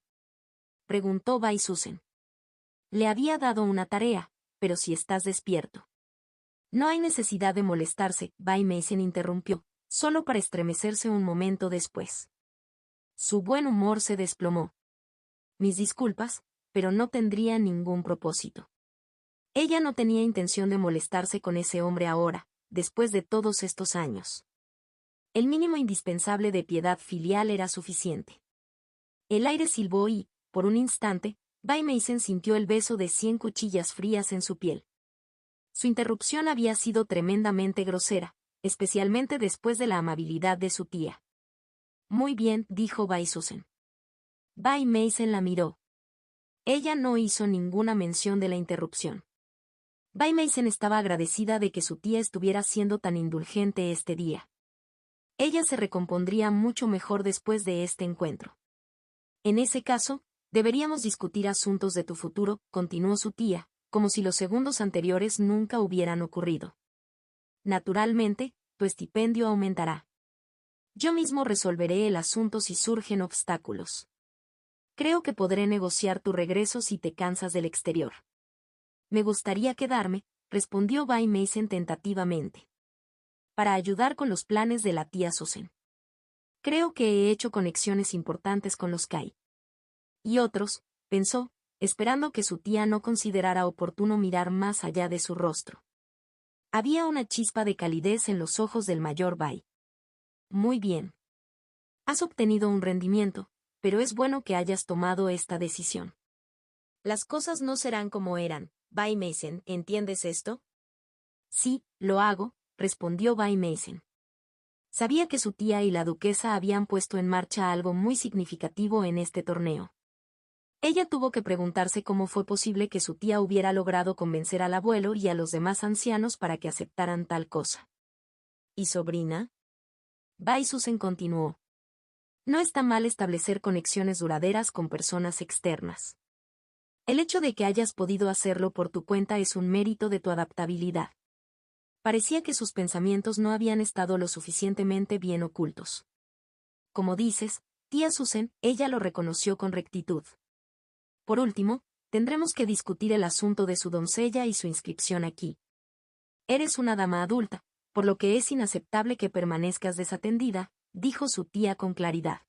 preguntó Bai Susan. «Le había dado una tarea, pero si estás despierto». «No hay necesidad de molestarse», Bai Mason interrumpió, solo para estremecerse un momento después. Su buen humor se desplomó. «Mis disculpas, pero no tendría ningún propósito». Ella no tenía intención de molestarse con ese hombre ahora, después de todos estos años. El mínimo indispensable de piedad filial era suficiente. El aire silbó y, por un instante, Bai Mason sintió el beso de 100 cuchillas frías en su piel. Su interrupción había sido tremendamente grosera, especialmente después de la amabilidad de su tía. «Muy bien», dijo Bai Susan. Bai Mason la miró. Ella no hizo ninguna mención de la interrupción. Bai Mason estaba agradecida de que su tía estuviera siendo tan indulgente este día. Ella se recompondría mucho mejor después de este encuentro. «En ese caso, deberíamos discutir asuntos de tu futuro», continuó su tía, como si los segundos anteriores nunca hubieran ocurrido. «Naturalmente, tu estipendio aumentará. Yo mismo resolveré el asunto si surgen obstáculos. Creo que podré negociar tu regreso si te cansas del exterior». «Me gustaría quedarme», respondió Bai Mason tentativamente. «Para ayudar con los planes de la tía Susan. Creo que he hecho conexiones importantes con los Kai. Y otros», pensó, esperando que su tía no considerara oportuno mirar más allá de su rostro. Había una chispa de calidez en los ojos del mayor Bai. «Muy bien. Has obtenido un rendimiento, pero es bueno que hayas tomado esta decisión. Las cosas no serán como eran, Bai Mason, ¿entiendes esto?». «Sí, lo hago», respondió Bai Mason. Sabía que su tía y la duquesa habían puesto en marcha algo muy significativo en este torneo. Ella tuvo que preguntarse cómo fue posible que su tía hubiera logrado convencer al abuelo y a los demás ancianos para que aceptaran tal cosa. «¿Y sobrina?». Bai Susan continuó. «No está mal establecer conexiones duraderas con personas externas. El hecho de que hayas podido hacerlo por tu cuenta es un mérito de tu adaptabilidad. Parecía que sus pensamientos no habían estado lo suficientemente bien ocultos. Como dices, tía Susan, ella lo reconoció con rectitud. Por último, tendremos que discutir el asunto de su doncella y su inscripción aquí. Eres una dama adulta, por lo que es inaceptable que permanezcas desatendida, dijo su tía con claridad.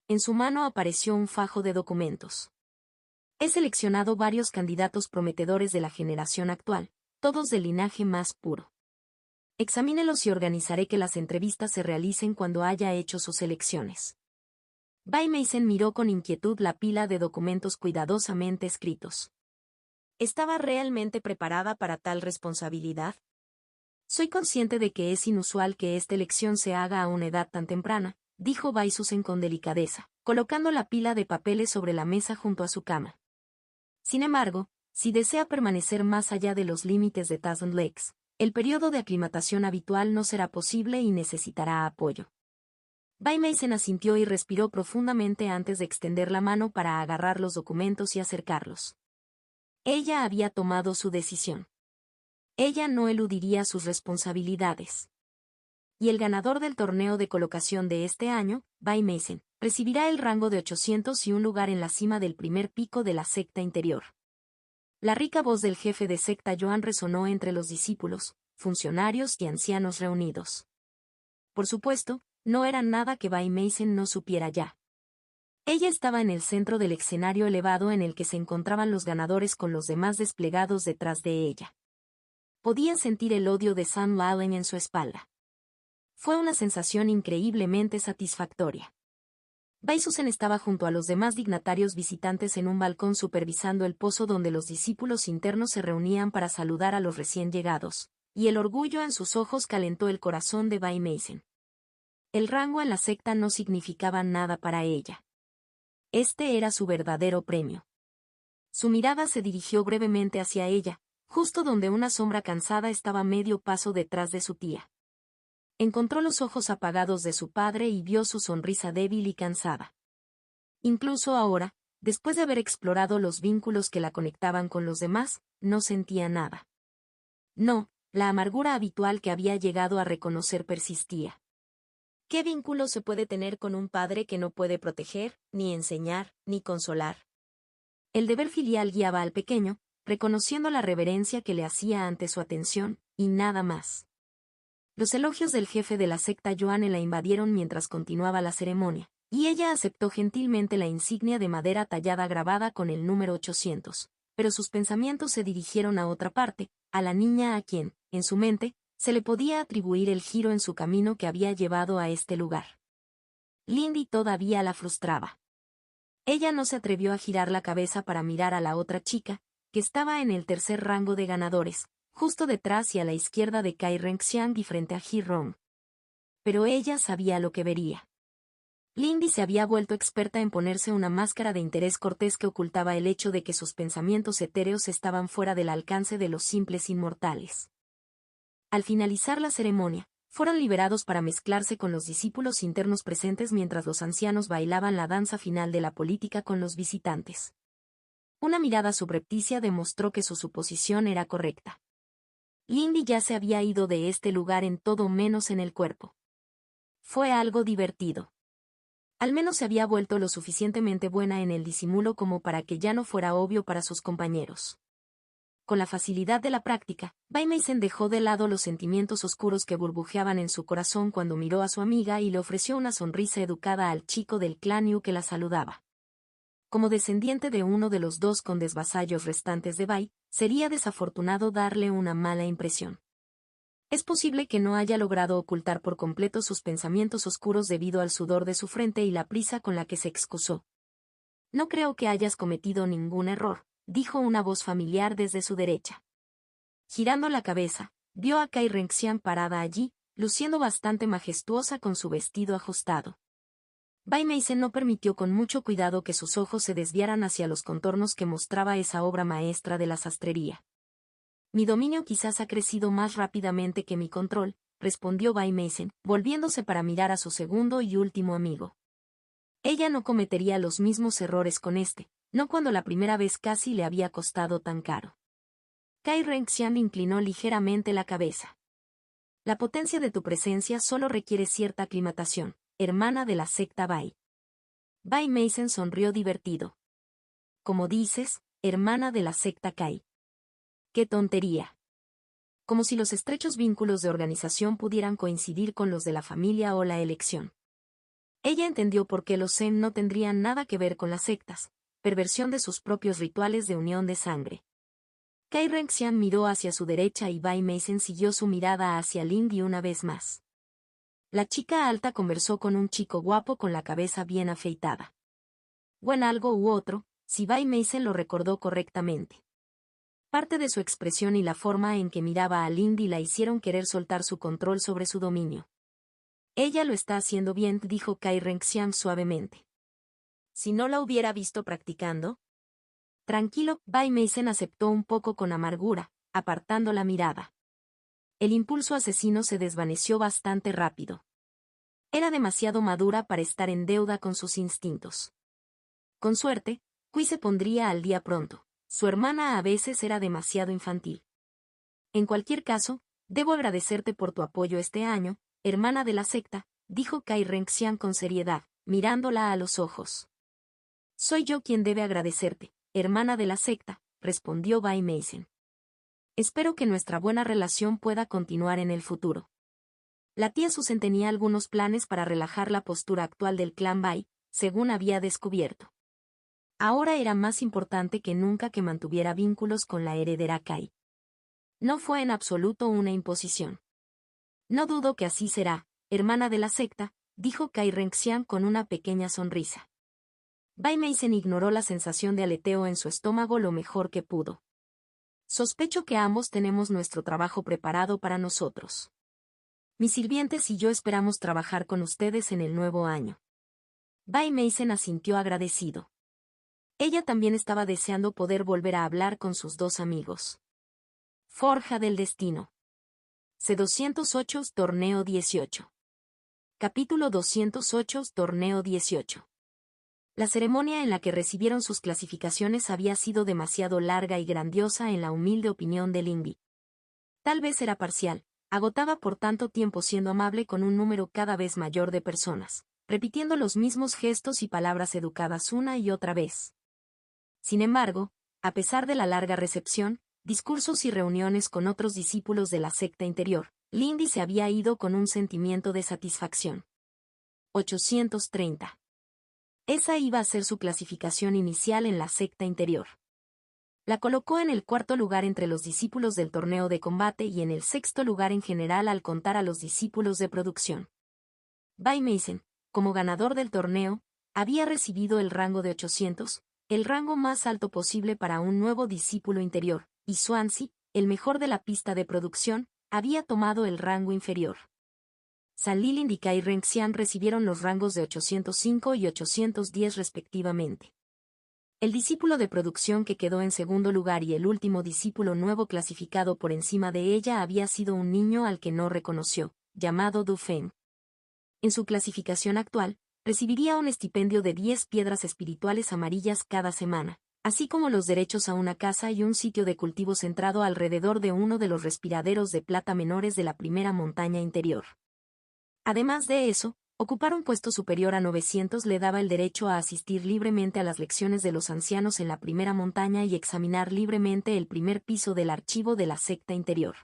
En su mano apareció un fajo de documentos. He seleccionado varios candidatos prometedores de la generación actual, todos del linaje más puro. Examínelos y organizaré que las entrevistas se realicen cuando haya hecho sus elecciones. Bai Mason miró con inquietud la pila de documentos cuidadosamente escritos. ¿Estaba realmente preparada para tal responsabilidad? Soy consciente de que es inusual que esta elección se haga a una edad tan temprana, dijo Bai Susan con delicadeza, colocando la pila de papeles sobre la mesa junto a su cama. Sin embargo, si desea permanecer más allá de los límites de Thousand Lakes, el periodo de aclimatación habitual no será posible y necesitará apoyo. Bai Mason asintió y respiró profundamente antes de extender la mano para agarrar los documentos y acercarlos. Ella había tomado su decisión. Ella no eludiría sus responsabilidades. Y el ganador del torneo de colocación de este año, Bai Mason, recibirá el rango de 800 y un lugar en la cima del primer pico de la secta interior. La rica voz del jefe de secta Joan resonó entre los discípulos, funcionarios y ancianos reunidos. Por supuesto, no era nada que Bai Mason no supiera ya. Ella estaba en el centro del escenario elevado en el que se encontraban los ganadores con los demás desplegados detrás de ella. Podía sentir el odio de Sam Allen en su espalda. Fue una sensación increíblemente satisfactoria. Bai Susan estaba junto a los demás dignatarios visitantes en un balcón supervisando el pozo donde los discípulos internos se reunían para saludar a los recién llegados, y el orgullo en sus ojos calentó el corazón de Bai Mason. El rango en la secta no significaba nada para ella. Este era su verdadero premio. Su mirada se dirigió brevemente hacia ella, justo donde una sombra cansada estaba medio paso detrás de su tía. Encontró los ojos apagados de su padre y vio su sonrisa débil y cansada. Incluso ahora, después de haber explorado los vínculos que la conectaban con los demás, no sentía nada. No, la amargura habitual que había llegado a reconocer persistía. ¿Qué vínculo se puede tener con un padre que no puede proteger, ni enseñar, ni consolar? El deber filial guiaba al pequeño, reconociendo la reverencia que le hacía ante su atención, y nada más. Los elogios del jefe de la secta Joan la invadieron mientras continuaba la ceremonia, y ella aceptó gentilmente la insignia de madera tallada grabada con el número 800, pero sus pensamientos se dirigieron a otra parte, a la niña a quien, en su mente, se le podía atribuir el giro en su camino que había llevado a este lugar. Lindy todavía la frustraba. Ella no se atrevió a girar la cabeza para mirar a la otra chica, que estaba en el tercer rango de ganadores, justo detrás y a la izquierda de Kai Renxiang y frente a Ji Rong. Pero ella sabía lo que vería. Lindy se había vuelto experta en ponerse una máscara de interés cortés que ocultaba el hecho de que sus pensamientos etéreos estaban fuera del alcance de los simples inmortales. Al finalizar la ceremonia, fueron liberados para mezclarse con los discípulos internos presentes mientras los ancianos bailaban la danza final de la política con los visitantes. Una mirada subrepticia demostró que su suposición era correcta. Lindy ya se había ido de este lugar en todo menos en el cuerpo. Fue algo divertido. Al menos se había vuelto lo suficientemente buena en el disimulo como para que ya no fuera obvio para sus compañeros. Con la facilidad de la práctica, Bai Mason dejó de lado los sentimientos oscuros que burbujeaban en su corazón cuando miró a su amiga y le ofreció una sonrisa educada al chico del clan Yu que la saludaba. Como descendiente de uno de los dos condes vasallos restantes de Bai, sería desafortunado darle una mala impresión. Es posible que no haya logrado ocultar por completo sus pensamientos oscuros debido al sudor de su frente y la prisa con la que se excusó. No creo que hayas cometido ningún error, dijo una voz familiar desde su derecha. Girando la cabeza, vio a Kai Renxiang parada allí, luciendo bastante majestuosa con su vestido ajustado. Bai Mason no permitió con mucho cuidado que sus ojos se desviaran hacia los contornos que mostraba esa obra maestra de la sastrería. Mi dominio quizás ha crecido más rápidamente que mi control, respondió Bai Mason, volviéndose para mirar a su segundo y último amigo. Ella no cometería los mismos errores con este, no cuando la primera vez casi le había costado tan caro. Kai Renxiang inclinó ligeramente la cabeza. La potencia de tu presencia solo requiere cierta aclimatación, hermana de la secta Bai. Bai Meisen sonrió divertido. Como dices, hermana de la secta Kai. ¡Qué tontería! Como si los estrechos vínculos de organización pudieran coincidir con los de la familia o la elección. Ella entendió por qué los Zen no tendrían nada que ver con las sectas, perversión de sus propios rituales de unión de sangre. Kai Renxian miró hacia su derecha y Bai Meisen siguió su mirada hacia Lindy una vez más. La chica alta conversó con un chico guapo con la cabeza bien afeitada. O en algo u otro, si Bai Meisen lo recordó correctamente. Parte de su expresión y la forma en que miraba a Lindy la hicieron querer soltar su control sobre su dominio. Ella lo está haciendo bien, dijo Kai Renxian suavemente. Si no la hubiera visto practicando. Tranquilo, Bai Meisen aceptó un poco con amargura, apartando la mirada. El impulso asesino se desvaneció bastante rápido. Era demasiado madura para estar en deuda con sus instintos. Con suerte, Kui se pondría al día pronto. Su hermana a veces era demasiado infantil. En cualquier caso, debo agradecerte por tu apoyo este año, hermana de la secta, dijo Kai Renxian con seriedad, mirándola a los ojos. Soy yo quien debe agradecerte, hermana de la secta, respondió Bai Meisen. Espero que nuestra buena relación pueda continuar en el futuro. La tía Susan tenía algunos planes para relajar la postura actual del clan Bai, según había descubierto. Ahora era más importante que nunca que mantuviera vínculos con la heredera Kai. No fue en absoluto una imposición. No dudo que así será, hermana de la secta, dijo Kai Renxian con una pequeña sonrisa. Bai Meisen ignoró la sensación de aleteo en su estómago lo mejor que pudo. Sospecho que ambos tenemos nuestro trabajo preparado para nosotros. Mis sirvientes y yo esperamos trabajar con ustedes en el nuevo año. Bai Meisen asintió agradecido. Ella también estaba deseando poder volver a hablar con sus dos amigos. Forja del Destino. C208 Torneo 18. Capítulo 208 Torneo 18. La ceremonia en la que recibieron sus clasificaciones había sido demasiado larga y grandiosa en la humilde opinión de Lindy. Tal vez era parcial, agotaba por tanto tiempo siendo amable con un número cada vez mayor de personas, repitiendo los mismos gestos y palabras educadas una y otra vez. Sin embargo, a pesar de la larga recepción, discursos y reuniones con otros discípulos de la secta interior, Lindy se había ido con un sentimiento de satisfacción. 830. Esa iba a ser su clasificación inicial en la secta interior. La colocó en el cuarto lugar entre los discípulos del torneo de combate y en el sexto lugar en general al contar a los discípulos de producción. Bai Meisen, como ganador del torneo, había recibido el rango de 800, el rango más alto posible para un nuevo discípulo interior, y Swansea, el mejor de la pista de producción, había tomado el rango inferior. San Lilind y Kai Renxian recibieron los rangos de 805 y 810 respectivamente. El discípulo de producción que quedó en segundo lugar y el último discípulo nuevo clasificado por encima de ella había sido un niño al que no reconoció, llamado Du Feng. En su clasificación actual, recibiría un estipendio de 10 piedras espirituales amarillas cada semana, así como los derechos a una casa y un sitio de cultivo centrado alrededor de uno de los respiraderos de plata menores de la primera montaña interior. Además de eso, ocupar un puesto superior a 900 le daba el derecho a asistir libremente a las lecciones de los ancianos en la primera montaña y examinar libremente el primer piso del archivo de la secta interior.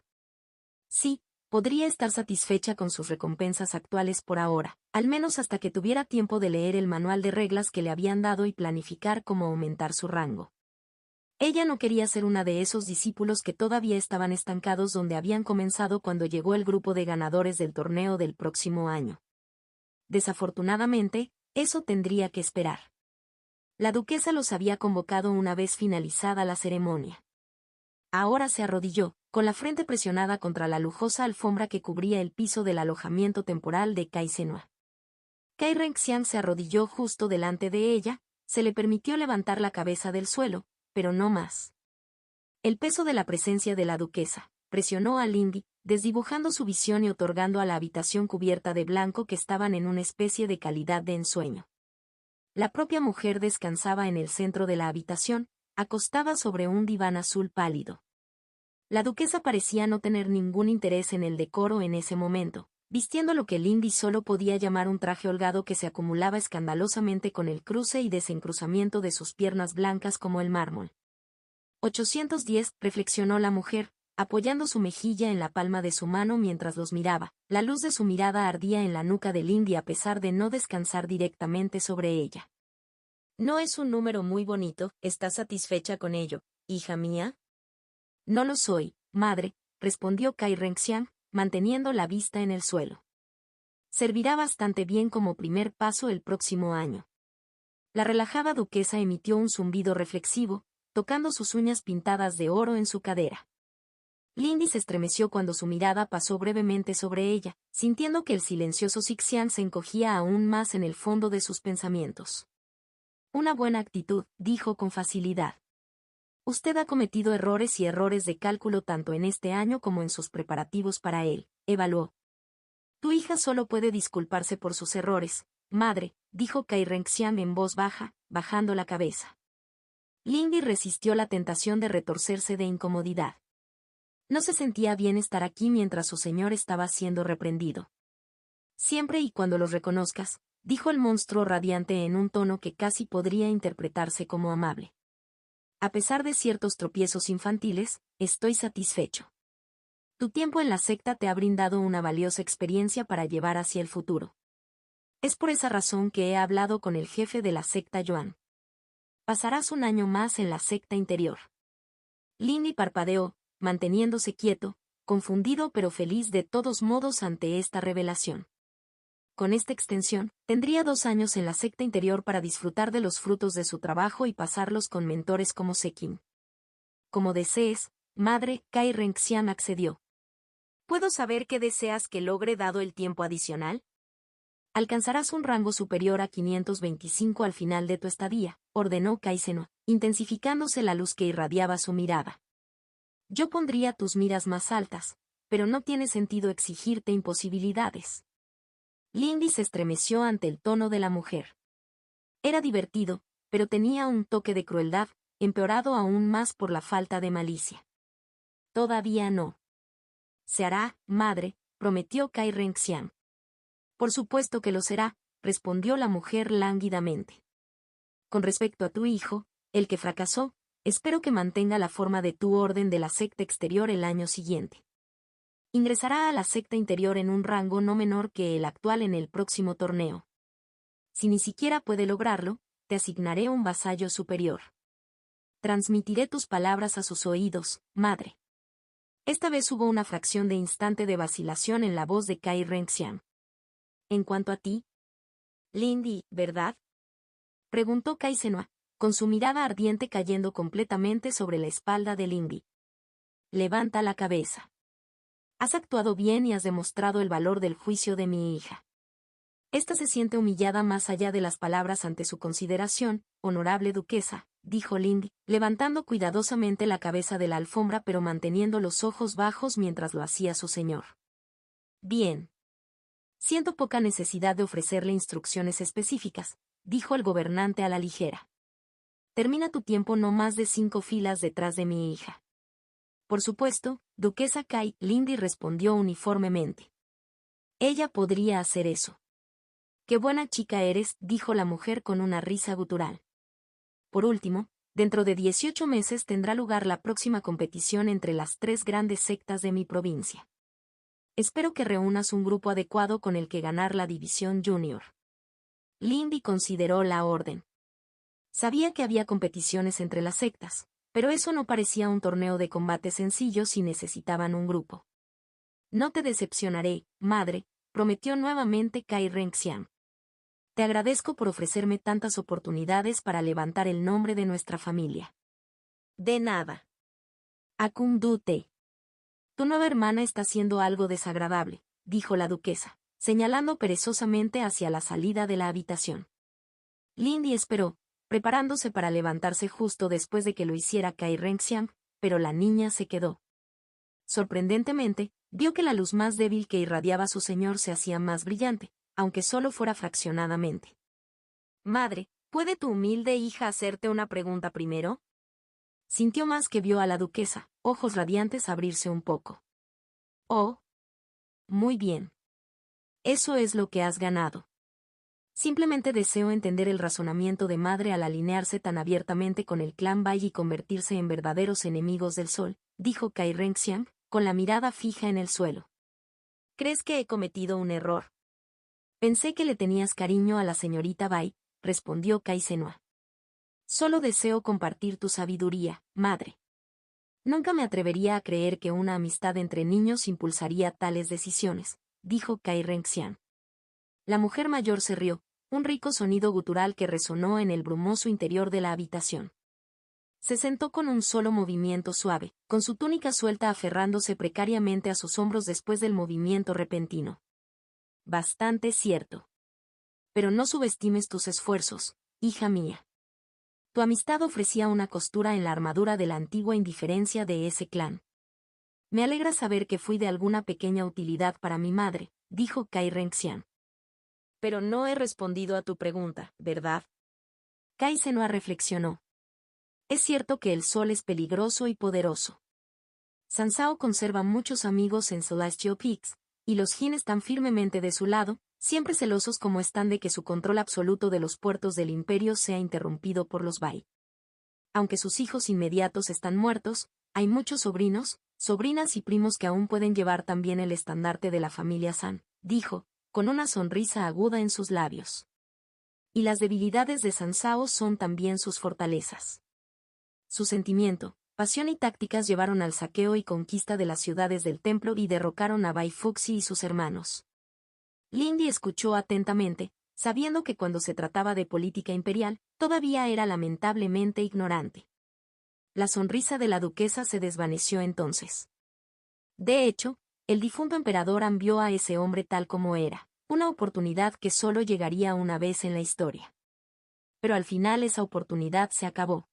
Sí, podría estar satisfecha con sus recompensas actuales por ahora, al menos hasta que tuviera tiempo de leer el manual de reglas que le habían dado y planificar cómo aumentar su rango. Ella no quería ser una de esos discípulos que todavía estaban estancados donde habían comenzado cuando llegó el grupo de ganadores del torneo del próximo año. Desafortunadamente, eso tendría que esperar. La duquesa los había convocado una vez finalizada la ceremonia. Ahora se arrodilló, con la frente presionada contra la lujosa alfombra que cubría el piso del alojamiento temporal de Kai Senua. Kai Renxian se arrodilló justo delante de ella, se le permitió levantar la cabeza del suelo, pero no más. El peso de la presencia de la duquesa presionó a Lindy, desdibujando su visión y otorgando a la habitación cubierta de blanco que estaban en una especie de calidad de ensueño. La propia mujer descansaba en el centro de la habitación, acostada sobre un diván azul pálido. La duquesa parecía no tener ningún interés en el decoro en ese momento, vistiendo lo que Lindy solo podía llamar un traje holgado que se acumulaba escandalosamente con el cruce y desencruzamiento de sus piernas blancas como el mármol. 810, reflexionó la mujer, apoyando su mejilla en la palma de su mano mientras los miraba. La luz de su mirada ardía en la nuca de Lindy a pesar de no descansar directamente sobre ella. No es un número muy bonito, ¿estás satisfecha con ello, hija mía? No lo soy, madre, respondió Kai Renxian, manteniendo la vista en el suelo. Servirá bastante bien como primer paso el próximo año. La relajada duquesa emitió un zumbido reflexivo, tocando sus uñas pintadas de oro en su cadera. Lindy se estremeció cuando su mirada pasó brevemente sobre ella, sintiendo que el silencioso Sixian se encogía aún más en el fondo de sus pensamientos. Una buena actitud, dijo con facilidad. Usted ha cometido errores y errores de cálculo tanto en este año como en sus preparativos para él, evaluó. Tu hija solo puede disculparse por sus errores, madre, dijo Kai Renxian en voz baja, bajando la cabeza. Lindy resistió la tentación de retorcerse de incomodidad. No se sentía bien estar aquí mientras su señor estaba siendo reprendido. Siempre y cuando los reconozcas, dijo el monstruo radiante en un tono que casi podría interpretarse como amable. A pesar de ciertos tropiezos infantiles, estoy satisfecho. Tu tiempo en la secta te ha brindado una valiosa experiencia para llevar hacia el futuro. Es por esa razón que he hablado con el jefe de la secta Yuan. Pasarás un año más en la secta interior. Lindy parpadeó, manteniéndose quieto, confundido pero feliz de todos modos ante esta revelación. Con esta extensión, tendría 2 años en la secta interior para disfrutar de los frutos de su trabajo y pasarlos con mentores como Sekin. Como desees, madre, Kai Renxian accedió. ¿Puedo saber qué deseas que logre dado el tiempo adicional? Alcanzarás un rango superior a 525 al final de tu estadía, ordenó Kai Zenua, intensificándose la luz que irradiaba su mirada. Yo pondría tus miras más altas, pero no tiene sentido exigirte imposibilidades. Lindy se estremeció ante el tono de la mujer. Era divertido, pero tenía un toque de crueldad, empeorado aún más por la falta de malicia. Todavía no. Se hará, madre, prometió Kai Renxian. Por supuesto que lo será, respondió la mujer lánguidamente. Con respecto a tu hijo, el que fracasó, espero que mantenga la forma de tu orden de la secta exterior el año siguiente. Ingresará a la secta interior en un rango no menor que el actual en el próximo torneo. Si ni siquiera puede lograrlo, te asignaré un vasallo superior. Transmitiré tus palabras a sus oídos, madre. Esta vez hubo una fracción de instante de vacilación en la voz de Kai Renxian. En cuanto a ti, Lindy, ¿verdad? Preguntó Kai Zenua, con su mirada ardiente cayendo completamente sobre la espalda de Lindy. Levanta la cabeza. Has actuado bien y has demostrado el valor del juicio de mi hija. Esta se siente humillada más allá de las palabras ante su consideración, honorable duquesa, dijo Lindy, levantando cuidadosamente la cabeza de la alfombra pero manteniendo los ojos bajos mientras lo hacía su señor. Bien. Siento poca necesidad de ofrecerle instrucciones específicas, dijo el gobernante a la ligera. Termina tu tiempo no más de 5 filas detrás de mi hija. Por supuesto, duquesa Kai, Lindy respondió uniformemente. Ella podría hacer eso. Qué buena chica eres, dijo la mujer con una risa gutural. Por último, dentro de 18 meses tendrá lugar la próxima competición entre las 3 grandes sectas de mi provincia. Espero que reúnas un grupo adecuado con el que ganar la división junior. Lindy consideró la orden. Sabía que había competiciones entre las sectas, pero eso no parecía un torneo de combate sencillo si necesitaban un grupo. No te decepcionaré, madre, prometió nuevamente Kai Renxian. Te agradezco por ofrecerme tantas oportunidades para levantar el nombre de nuestra familia. De nada. Akun Dute. Tu nueva hermana está siendo algo desagradable, dijo la duquesa, señalando perezosamente hacia la salida de la habitación. Lindy esperó, preparándose para levantarse justo después de que lo hiciera Kai Renxian, pero la niña se quedó. Sorprendentemente, vio que la luz más débil que irradiaba su señor se hacía más brillante, aunque solo fuera fraccionadamente. Madre, ¿puede tu humilde hija hacerte una pregunta primero? Sintió más que vio a la duquesa, ojos radiantes abrirse un poco. Oh. Muy bien. Eso es lo que has ganado. Simplemente deseo entender el razonamiento de madre al alinearse tan abiertamente con el clan Bai y convertirse en verdaderos enemigos del sol, dijo Kai Renxiang, con la mirada fija en el suelo. ¿Crees que he cometido un error? Pensé que le tenías cariño a la señorita Bai, respondió Kai Zenhua. Solo deseo compartir tu sabiduría, madre. Nunca me atrevería a creer que una amistad entre niños impulsaría tales decisiones, dijo Kai Renxiang. La mujer mayor se rió, un rico sonido gutural que resonó en el brumoso interior de la habitación. Se sentó con un solo movimiento suave, con su túnica suelta aferrándose precariamente a sus hombros después del movimiento repentino. Bastante cierto. Pero no subestimes tus esfuerzos, hija mía. Tu amistad ofrecía una costura en la armadura de la antigua indiferencia de ese clan. Me alegra saber que fui de alguna pequeña utilidad para mi madre, dijo Kai Renxiang. Pero no he respondido a tu pregunta, ¿verdad? Kai Zenhua reflexionó. Es cierto que el sol es peligroso y poderoso. Sansao conserva muchos amigos en Celestial Peaks, y los Jin están firmemente de su lado, siempre celosos como están de que su control absoluto de los puertos del imperio sea interrumpido por los Bai. Aunque sus hijos inmediatos están muertos, hay muchos sobrinos, sobrinas y primos que aún pueden llevar también el estandarte de la familia San, dijo, con una sonrisa aguda en sus labios. Y las debilidades de Sansao son también sus fortalezas. Su sentimiento, pasión y tácticas llevaron al saqueo y conquista de las ciudades del templo y derrocaron a Bai Fuxi y sus hermanos. Lindy escuchó atentamente, sabiendo que cuando se trataba de política imperial, todavía era lamentablemente ignorante. La sonrisa de la duquesa se desvaneció entonces. De hecho, el difunto emperador envió a ese hombre tal como era, una oportunidad que solo llegaría una vez en la historia. Pero al final esa oportunidad se acabó.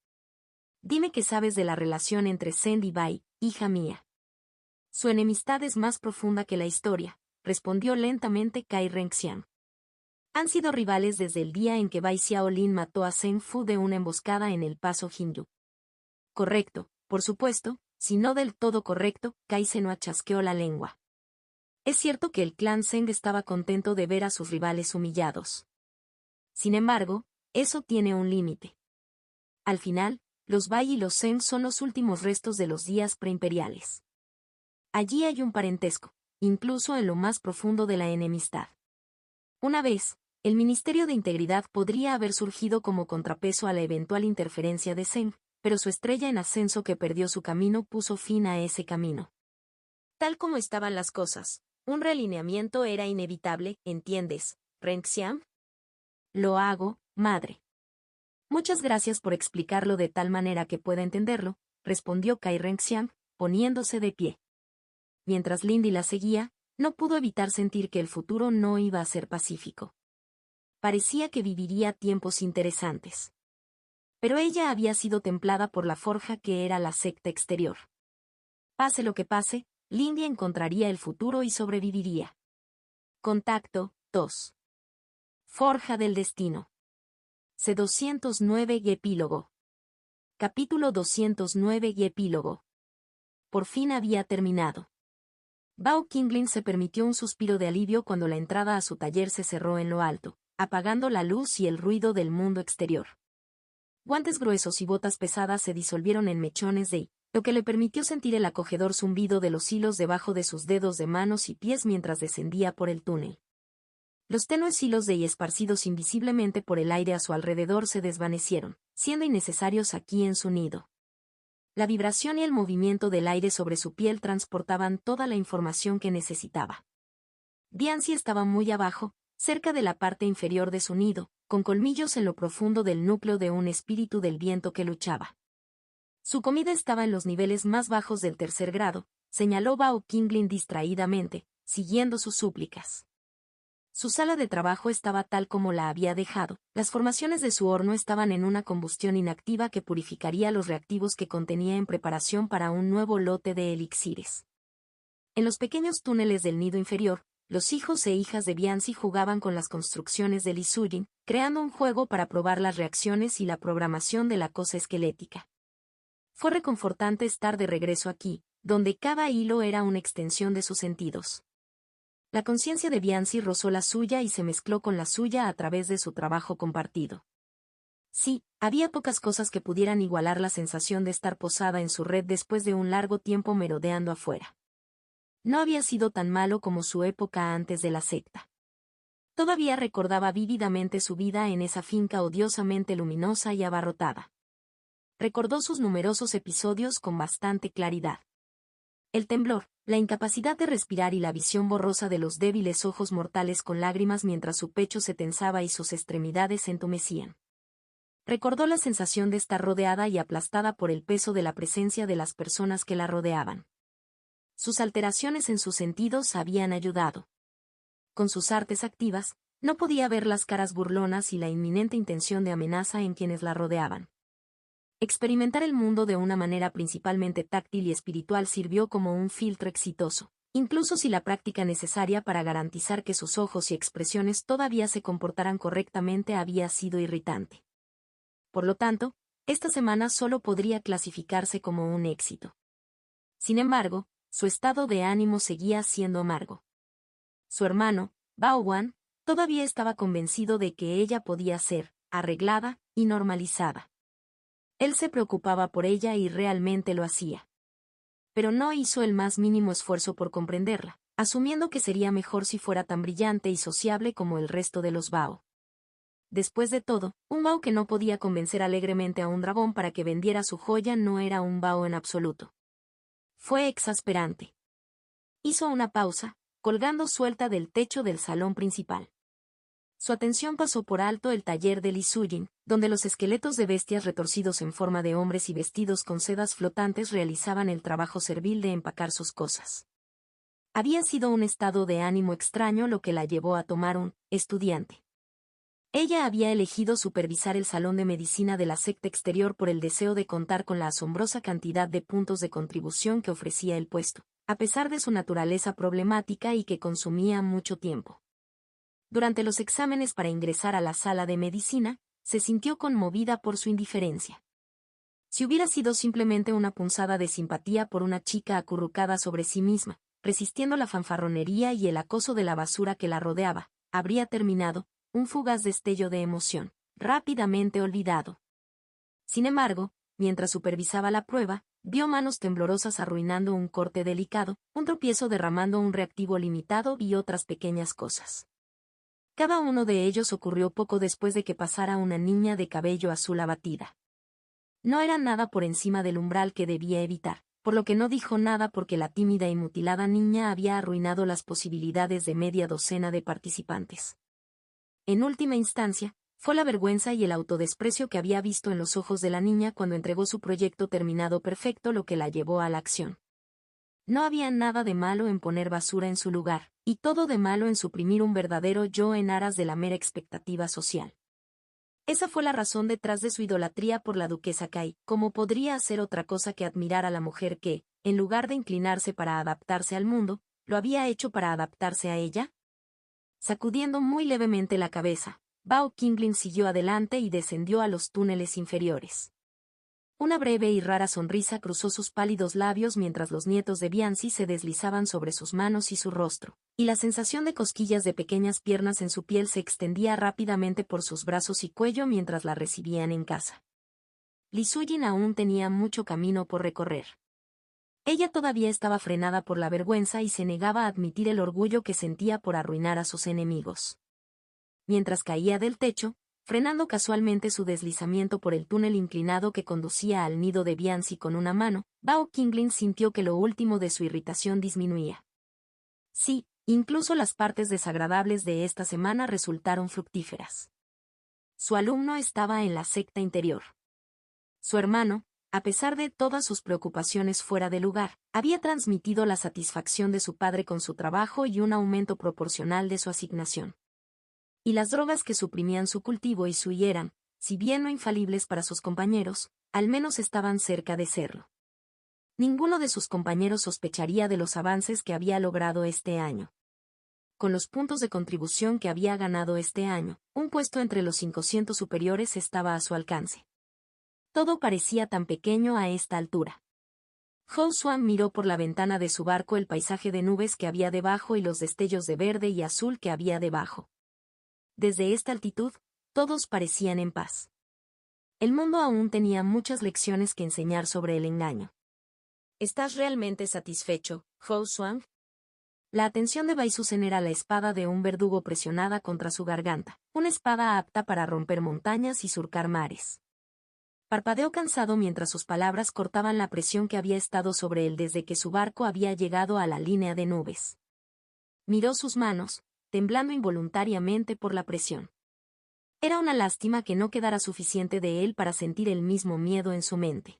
Dime qué sabes de la relación entre Zend y Bai, hija mía. Su enemistad es más profunda que la historia, respondió lentamente Kai Renxiang. Han sido rivales desde el día en que Bai Xiaolin mató a Zheng Fu de una emboscada en el paso Hindu. Correcto, por supuesto, si no del todo correcto, Kai Zenhua chasqueó la lengua. Es cierto que el clan Zheng estaba contento de ver a sus rivales humillados. Sin embargo, eso tiene un límite. Al final, los Bai y los Zheng son los últimos restos de los días preimperiales. Allí hay un parentesco, incluso en lo más profundo de la enemistad. Una vez, el Ministerio de Integridad podría haber surgido como contrapeso a la eventual interferencia de Zheng, pero su estrella en ascenso que perdió su camino puso fin a ese camino. Tal como estaban las cosas, un realineamiento era inevitable, ¿entiendes, Renxiang? Lo hago, madre. Muchas gracias por explicarlo de tal manera que pueda entenderlo, respondió Kai Renxiang, poniéndose de pie. Mientras Lindy la seguía, no pudo evitar sentir que el futuro no iba a ser pacífico. Parecía que viviría tiempos interesantes. Pero ella había sido templada por la forja que era la secta exterior. Pase lo que pase, Lindy encontraría el futuro y sobreviviría. Contacto 2. Forja del destino. C209 Epílogo. Capítulo 209 Epílogo. Por fin había terminado. Bao Qingling se permitió un suspiro de alivio cuando la entrada a su taller se cerró en lo alto, apagando la luz y el ruido del mundo exterior. Guantes gruesos y botas pesadas se disolvieron en mechones de lo que le permitió sentir el acogedor zumbido de los hilos debajo de sus dedos de manos y pies mientras descendía por el túnel. Los tenues hilos de esparcidos invisiblemente por el aire a su alrededor se desvanecieron, siendo innecesarios aquí en su nido. La vibración y el movimiento del aire sobre su piel transportaban toda la información que necesitaba. Diancie estaba muy abajo, cerca de la parte inferior de su nido, con colmillos en lo profundo del núcleo de un espíritu del viento que luchaba. Su comida estaba en los niveles más bajos del tercer grado, señaló Bao Qingling distraídamente, siguiendo sus súplicas. Su sala de trabajo estaba tal como la había dejado, las formaciones de su horno estaban en una combustión inactiva que purificaría los reactivos que contenía en preparación para un nuevo lote de elixires. En los pequeños túneles del nido inferior, los hijos e hijas de Bianzi jugaban con las construcciones de Li Sujin, creando un juego para probar las reacciones y la programación de la cosa esquelética. Fue reconfortante estar de regreso aquí, donde cada hilo era una extensión de sus sentidos. La conciencia de Biancy rozó la suya y se mezcló con la suya a través de su trabajo compartido. Sí, había pocas cosas que pudieran igualar la sensación de estar posada en su red después de un largo tiempo merodeando afuera. No había sido tan malo como su época antes de la secta. Todavía recordaba vívidamente su vida en esa finca odiosamente luminosa y abarrotada. Recordó sus numerosos episodios con bastante claridad. El temblor, la incapacidad de respirar y la visión borrosa de los débiles ojos mortales con lágrimas mientras su pecho se tensaba y sus extremidades se entumecían. Recordó la sensación de estar rodeada y aplastada por el peso de la presencia de las personas que la rodeaban. Sus alteraciones en sus sentidos habían ayudado. Con sus artes activas, no podía ver las caras burlonas y la inminente intención de amenaza en quienes la rodeaban. Experimentar el mundo de una manera principalmente táctil y espiritual sirvió como un filtro exitoso, incluso si la práctica necesaria para garantizar que sus ojos y expresiones todavía se comportaran correctamente había sido irritante. Por lo tanto, esta semana solo podría clasificarse como un éxito. Sin embargo, su estado de ánimo seguía siendo amargo. Su hermano, Bao Wan, todavía estaba convencido de que ella podía ser arreglada y normalizada. Él se preocupaba por ella y realmente lo hacía. Pero no hizo el más mínimo esfuerzo por comprenderla, asumiendo que sería mejor si fuera tan brillante y sociable como el resto de los Bao. Después de todo, un Bao que no podía convencer alegremente a un dragón para que vendiera su joya no era un Bao en absoluto. Fue exasperante. Hizo una pausa, colgando suelta del techo del salón principal. Su atención pasó por alto el taller de Li Sujin, donde los esqueletos de bestias retorcidos en forma de hombres y vestidos con sedas flotantes realizaban el trabajo servil de empacar sus cosas. Había sido un estado de ánimo extraño lo que la llevó a tomar un estudiante. Ella había elegido supervisar el salón de medicina de la secta exterior por el deseo de contar con la asombrosa cantidad de puntos de contribución que ofrecía el puesto, a pesar de su naturaleza problemática y que consumía mucho tiempo. Durante los exámenes para ingresar a la sala de medicina, se sintió conmovida por su indiferencia. Si hubiera sido simplemente una punzada de simpatía por una chica acurrucada sobre sí misma, resistiendo la fanfarronería y el acoso de la basura que la rodeaba, habría terminado, un fugaz destello de emoción, rápidamente olvidado. Sin embargo, mientras supervisaba la prueba, vio manos temblorosas arruinando un corte delicado, un tropiezo derramando un reactivo limitado y otras pequeñas cosas. Cada uno de ellos ocurrió poco después de que pasara una niña de cabello azul abatida. No era nada por encima del umbral que debía evitar, por lo que no dijo nada porque la tímida y mutilada niña había arruinado las posibilidades de media docena de participantes. En última instancia, fue la vergüenza y el autodesprecio que había visto en los ojos de la niña cuando entregó su proyecto terminado perfecto lo que la llevó a la acción. No había nada de malo en poner basura en su lugar, y todo de malo en suprimir un verdadero yo en aras de la mera expectativa social. Esa fue la razón detrás de su idolatría por la duquesa Kai. ¿Cómo podría hacer otra cosa que admirar a la mujer que, en lugar de inclinarse para adaptarse al mundo, lo había hecho para adaptarse a ella? Sacudiendo muy levemente la cabeza, Bao Qingling siguió adelante y descendió a los túneles inferiores. Una breve y rara sonrisa cruzó sus pálidos labios mientras los nietos de Biancy se deslizaban sobre sus manos y su rostro, y la sensación de cosquillas de pequeñas piernas en su piel se extendía rápidamente por sus brazos y cuello mientras la recibían en casa. Li Sujin aún tenía mucho camino por recorrer. Ella todavía estaba frenada por la vergüenza y se negaba a admitir el orgullo que sentía por arruinar a sus enemigos. Mientras caía del techo, frenando casualmente su deslizamiento por el túnel inclinado que conducía al nido de Biancy con una mano, Bao Qingling sintió que lo último de su irritación disminuía. Sí, incluso las partes desagradables de esta semana resultaron fructíferas. Su alumno estaba en la secta interior. Su hermano, a pesar de todas sus preocupaciones fuera de lugar, había transmitido la satisfacción de su padre con su trabajo y un aumento proporcional de su asignación. Y las drogas que suprimían su cultivo y su eran, si bien no infalibles para sus compañeros, al menos estaban cerca de serlo. Ninguno de sus compañeros sospecharía de los avances que había logrado este año. Con los puntos de contribución que había ganado este año, un puesto entre los 500 superiores estaba a su alcance. Todo parecía tan pequeño a esta altura. Hou Xuan miró por la ventana de su barco el paisaje de nubes que había debajo y los destellos de verde y azul que había debajo. Desde esta altitud, todos parecían en paz. El mundo aún tenía muchas lecciones que enseñar sobre el engaño. ¿Estás realmente satisfecho, Hou Xuan? La atención de Bai Suzen era la espada de un verdugo presionada contra su garganta, una espada apta para romper montañas y surcar mares. Parpadeó cansado mientras sus palabras cortaban la presión que había estado sobre él desde que su barco había llegado a la línea de nubes. Miró sus manos, temblando involuntariamente por la presión. Era una lástima que no quedara suficiente de él para sentir el mismo miedo en su mente.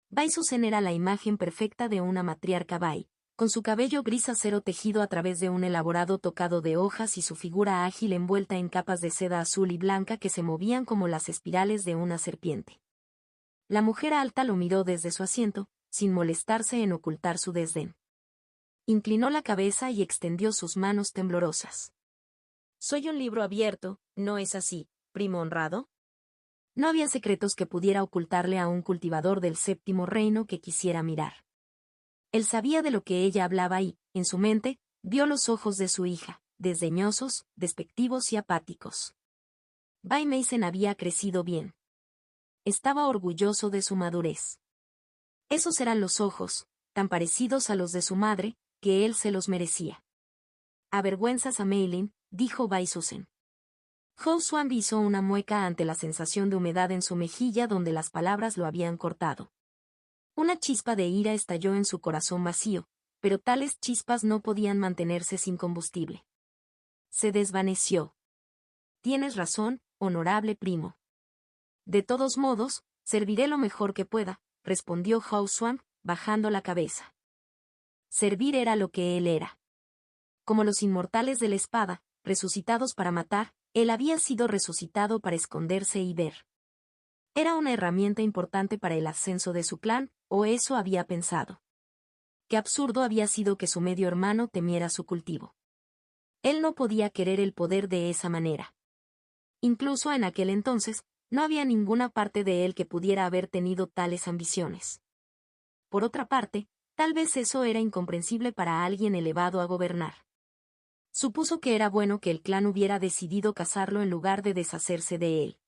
Bai Suzen era la imagen perfecta de una matriarca bai, con su cabello gris acero tejido a través de un elaborado tocado de hojas y su figura ágil envuelta en capas de seda azul y blanca que se movían como las espirales de una serpiente. La mujer alta lo miró desde su asiento, sin molestarse en ocultar su desdén. Inclinó la cabeza y extendió sus manos temblorosas. «Soy un libro abierto, ¿no es así, primo honrado?» No había secretos que pudiera ocultarle a un cultivador del séptimo reino que quisiera mirar. Él sabía de lo que ella hablaba y, en su mente, vio los ojos de su hija, desdeñosos, despectivos y apáticos. Bai Meissen había crecido bien. Estaba orgulloso de su madurez. Esos eran los ojos, tan parecidos a los de su madre, que él se los merecía. «Avergüenzas a Meilin», dijo Bai Suzen. Hou Xuan hizo una mueca ante la sensación de humedad en su mejilla donde las palabras lo habían cortado. Una chispa de ira estalló en su corazón vacío, pero tales chispas no podían mantenerse sin combustible. Se desvaneció. «Tienes razón, honorable primo. De todos modos, serviré lo mejor que pueda», respondió Hou Xuan, bajando la cabeza. Servir era lo que él era. Como los inmortales de la espada, resucitados para matar, él había sido resucitado para esconderse y ver. Era una herramienta importante para el ascenso de su clan, o eso había pensado. Qué absurdo había sido que su medio hermano temiera su cultivo. Él no podía querer el poder de esa manera. Incluso en aquel entonces, no había ninguna parte de él que pudiera haber tenido tales ambiciones. Por otra parte, tal vez eso era incomprensible para alguien elevado a gobernar. Supuso que era bueno que el clan hubiera decidido cazarlo en lugar de deshacerse de él.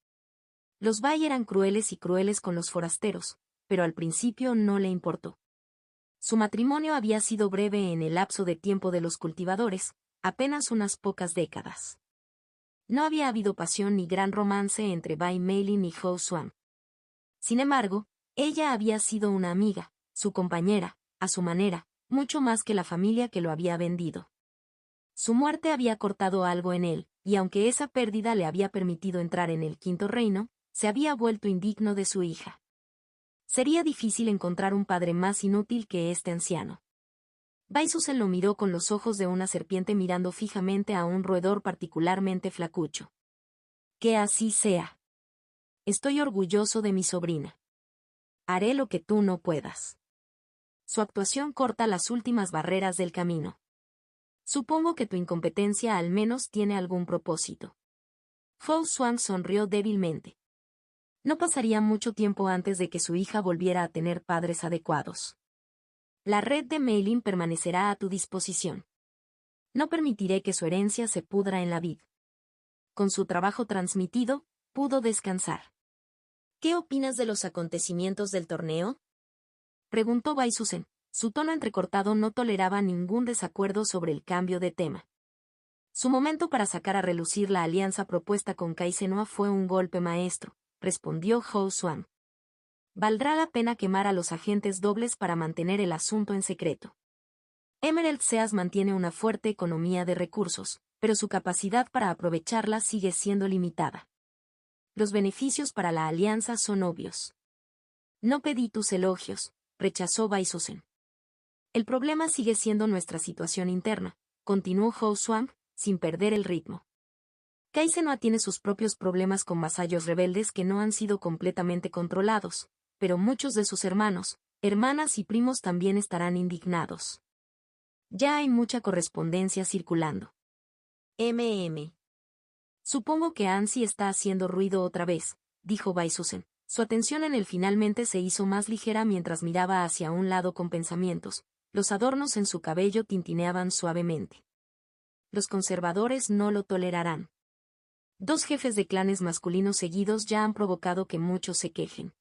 Los bai eran crueles y crueles con los forasteros, pero al principio no le importó. Su matrimonio había sido breve en el lapso de tiempo de los cultivadores, apenas unas pocas décadas. No había habido pasión ni gran romance entre Bai Meilin y Hou Xuan. Sin embargo, ella había sido una amiga, su compañera, a su manera, mucho más que la familia que lo había vendido. Su muerte había cortado algo en él, y aunque esa pérdida le había permitido entrar en el quinto reino, se había vuelto indigno de su hija. Sería difícil encontrar un padre más inútil que este anciano. Bai Suzen lo miró con los ojos de una serpiente mirando fijamente a un roedor particularmente flacucho. Que así sea. Estoy orgulloso de mi sobrina. Haré lo que tú no puedas. Su actuación corta las últimas barreras del camino. Supongo que tu incompetencia al menos tiene algún propósito. Hou Xuan sonrió débilmente. No pasaría mucho tiempo antes de que su hija volviera a tener padres adecuados. La red de Meilin permanecerá a tu disposición. No permitiré que su herencia se pudra en la vid. Con su trabajo transmitido, pudo descansar. ¿Qué opinas de los acontecimientos del torneo?, preguntó Bai Suzen. Su tono entrecortado no toleraba ningún desacuerdo sobre el cambio de tema. Su momento para sacar a relucir la alianza propuesta con Kai Cenua fue un golpe maestro, respondió Hou Xuan. Valdrá la pena quemar a los agentes dobles para mantener el asunto en secreto. Emerald Seas mantiene una fuerte economía de recursos, pero su capacidad para aprovecharla sigue siendo limitada. Los beneficios para la alianza son obvios. No pedí tus elogios, rechazó Bai Suzen. El problema sigue siendo nuestra situación interna, continuó Hou Xuan, sin perder el ritmo. Kai Cenua tiene sus propios problemas con vasallos rebeldes que no han sido completamente controlados, pero muchos de sus hermanos, hermanas y primos también estarán indignados. Ya hay mucha correspondencia circulando. Supongo que Ansi está haciendo ruido otra vez, dijo Bai Suzen, Su atención en él finalmente se hizo más ligera mientras miraba hacia un lado con pensamientos. Los adornos en su cabello tintineaban suavemente. Los conservadores no lo tolerarán. 2 jefes de clanes masculinos seguidos ya han provocado que muchos se quejen.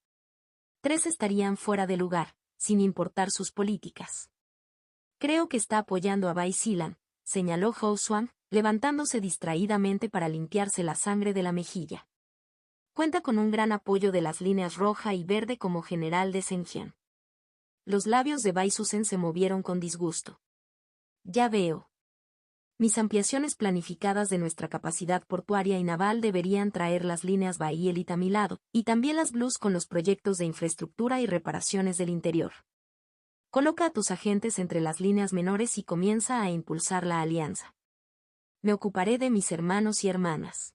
3 estarían fuera de lugar, sin importar sus políticas. Creo que está apoyando a Bai Zilan, señaló Hou Xuan, levantándose distraídamente para limpiarse la sangre de la mejilla. Cuenta con un gran apoyo de las líneas roja y verde como general de Zhenjiang. Los labios de Bai Suzen se movieron con disgusto. Ya veo. Mis ampliaciones planificadas de nuestra capacidad portuaria y naval deberían traer las líneas Bai y Elite a mi lado, y también las Blues con los proyectos de infraestructura y reparaciones del interior. Coloca a tus agentes entre las líneas menores y comienza a impulsar la alianza. Me ocuparé de mis hermanos y hermanas.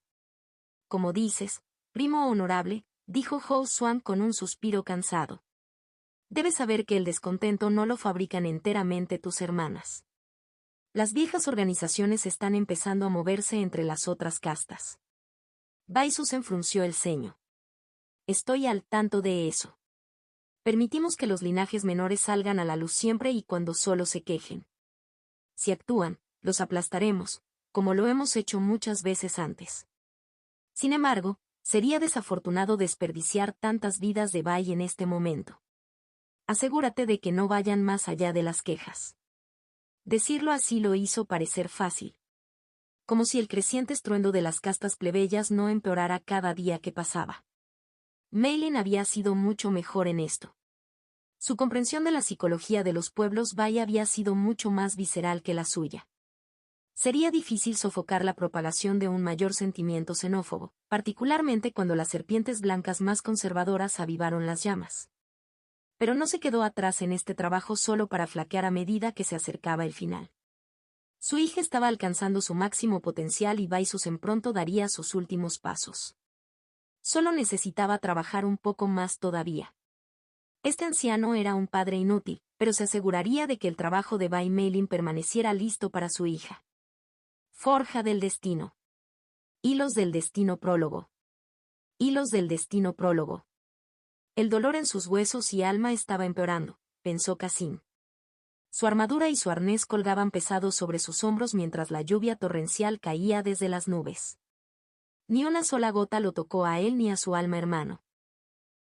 Como dices, primo honorable, dijo Hou Xuan con un suspiro cansado. Debes saber que el descontento no lo fabrican enteramente tus hermanas. Las viejas organizaciones están empezando a moverse entre las otras castas. Bai Suzen frunció el ceño. Estoy al tanto de eso. Permitimos que los linajes menores salgan a la luz siempre y cuando solo se quejen. Si actúan, los aplastaremos, como lo hemos hecho muchas veces antes. Sin embargo, sería desafortunado desperdiciar tantas vidas de Bai en este momento. Asegúrate de que no vayan más allá de las quejas. Decirlo así lo hizo parecer fácil. Como si el creciente estruendo de las castas plebeyas no empeorara cada día que pasaba. Mei Lin había sido mucho mejor en esto. Su comprensión de la psicología de los pueblos Bai había sido mucho más visceral que la suya. Sería difícil sofocar la propagación de un mayor sentimiento xenófobo, particularmente cuando las serpientes blancas más conservadoras avivaron las llamas. Pero no se quedó atrás en este trabajo solo para flaquear a medida que se acercaba el final. Su hija estaba alcanzando su máximo potencial y Bai Suzen pronto daría sus últimos pasos. Solo necesitaba trabajar un poco más todavía. Este anciano era un padre inútil, pero se aseguraría de que el trabajo de Bai Mei Lin permaneciera listo para su hija. Forja del destino. Hilos del destino prólogo. Hilos del destino prólogo. El dolor en sus huesos y alma estaba empeorando, pensó Cassim. Su armadura y su arnés colgaban pesados sobre sus hombros mientras la lluvia torrencial caía desde las nubes. Ni una sola gota lo tocó a él ni a su alma hermano.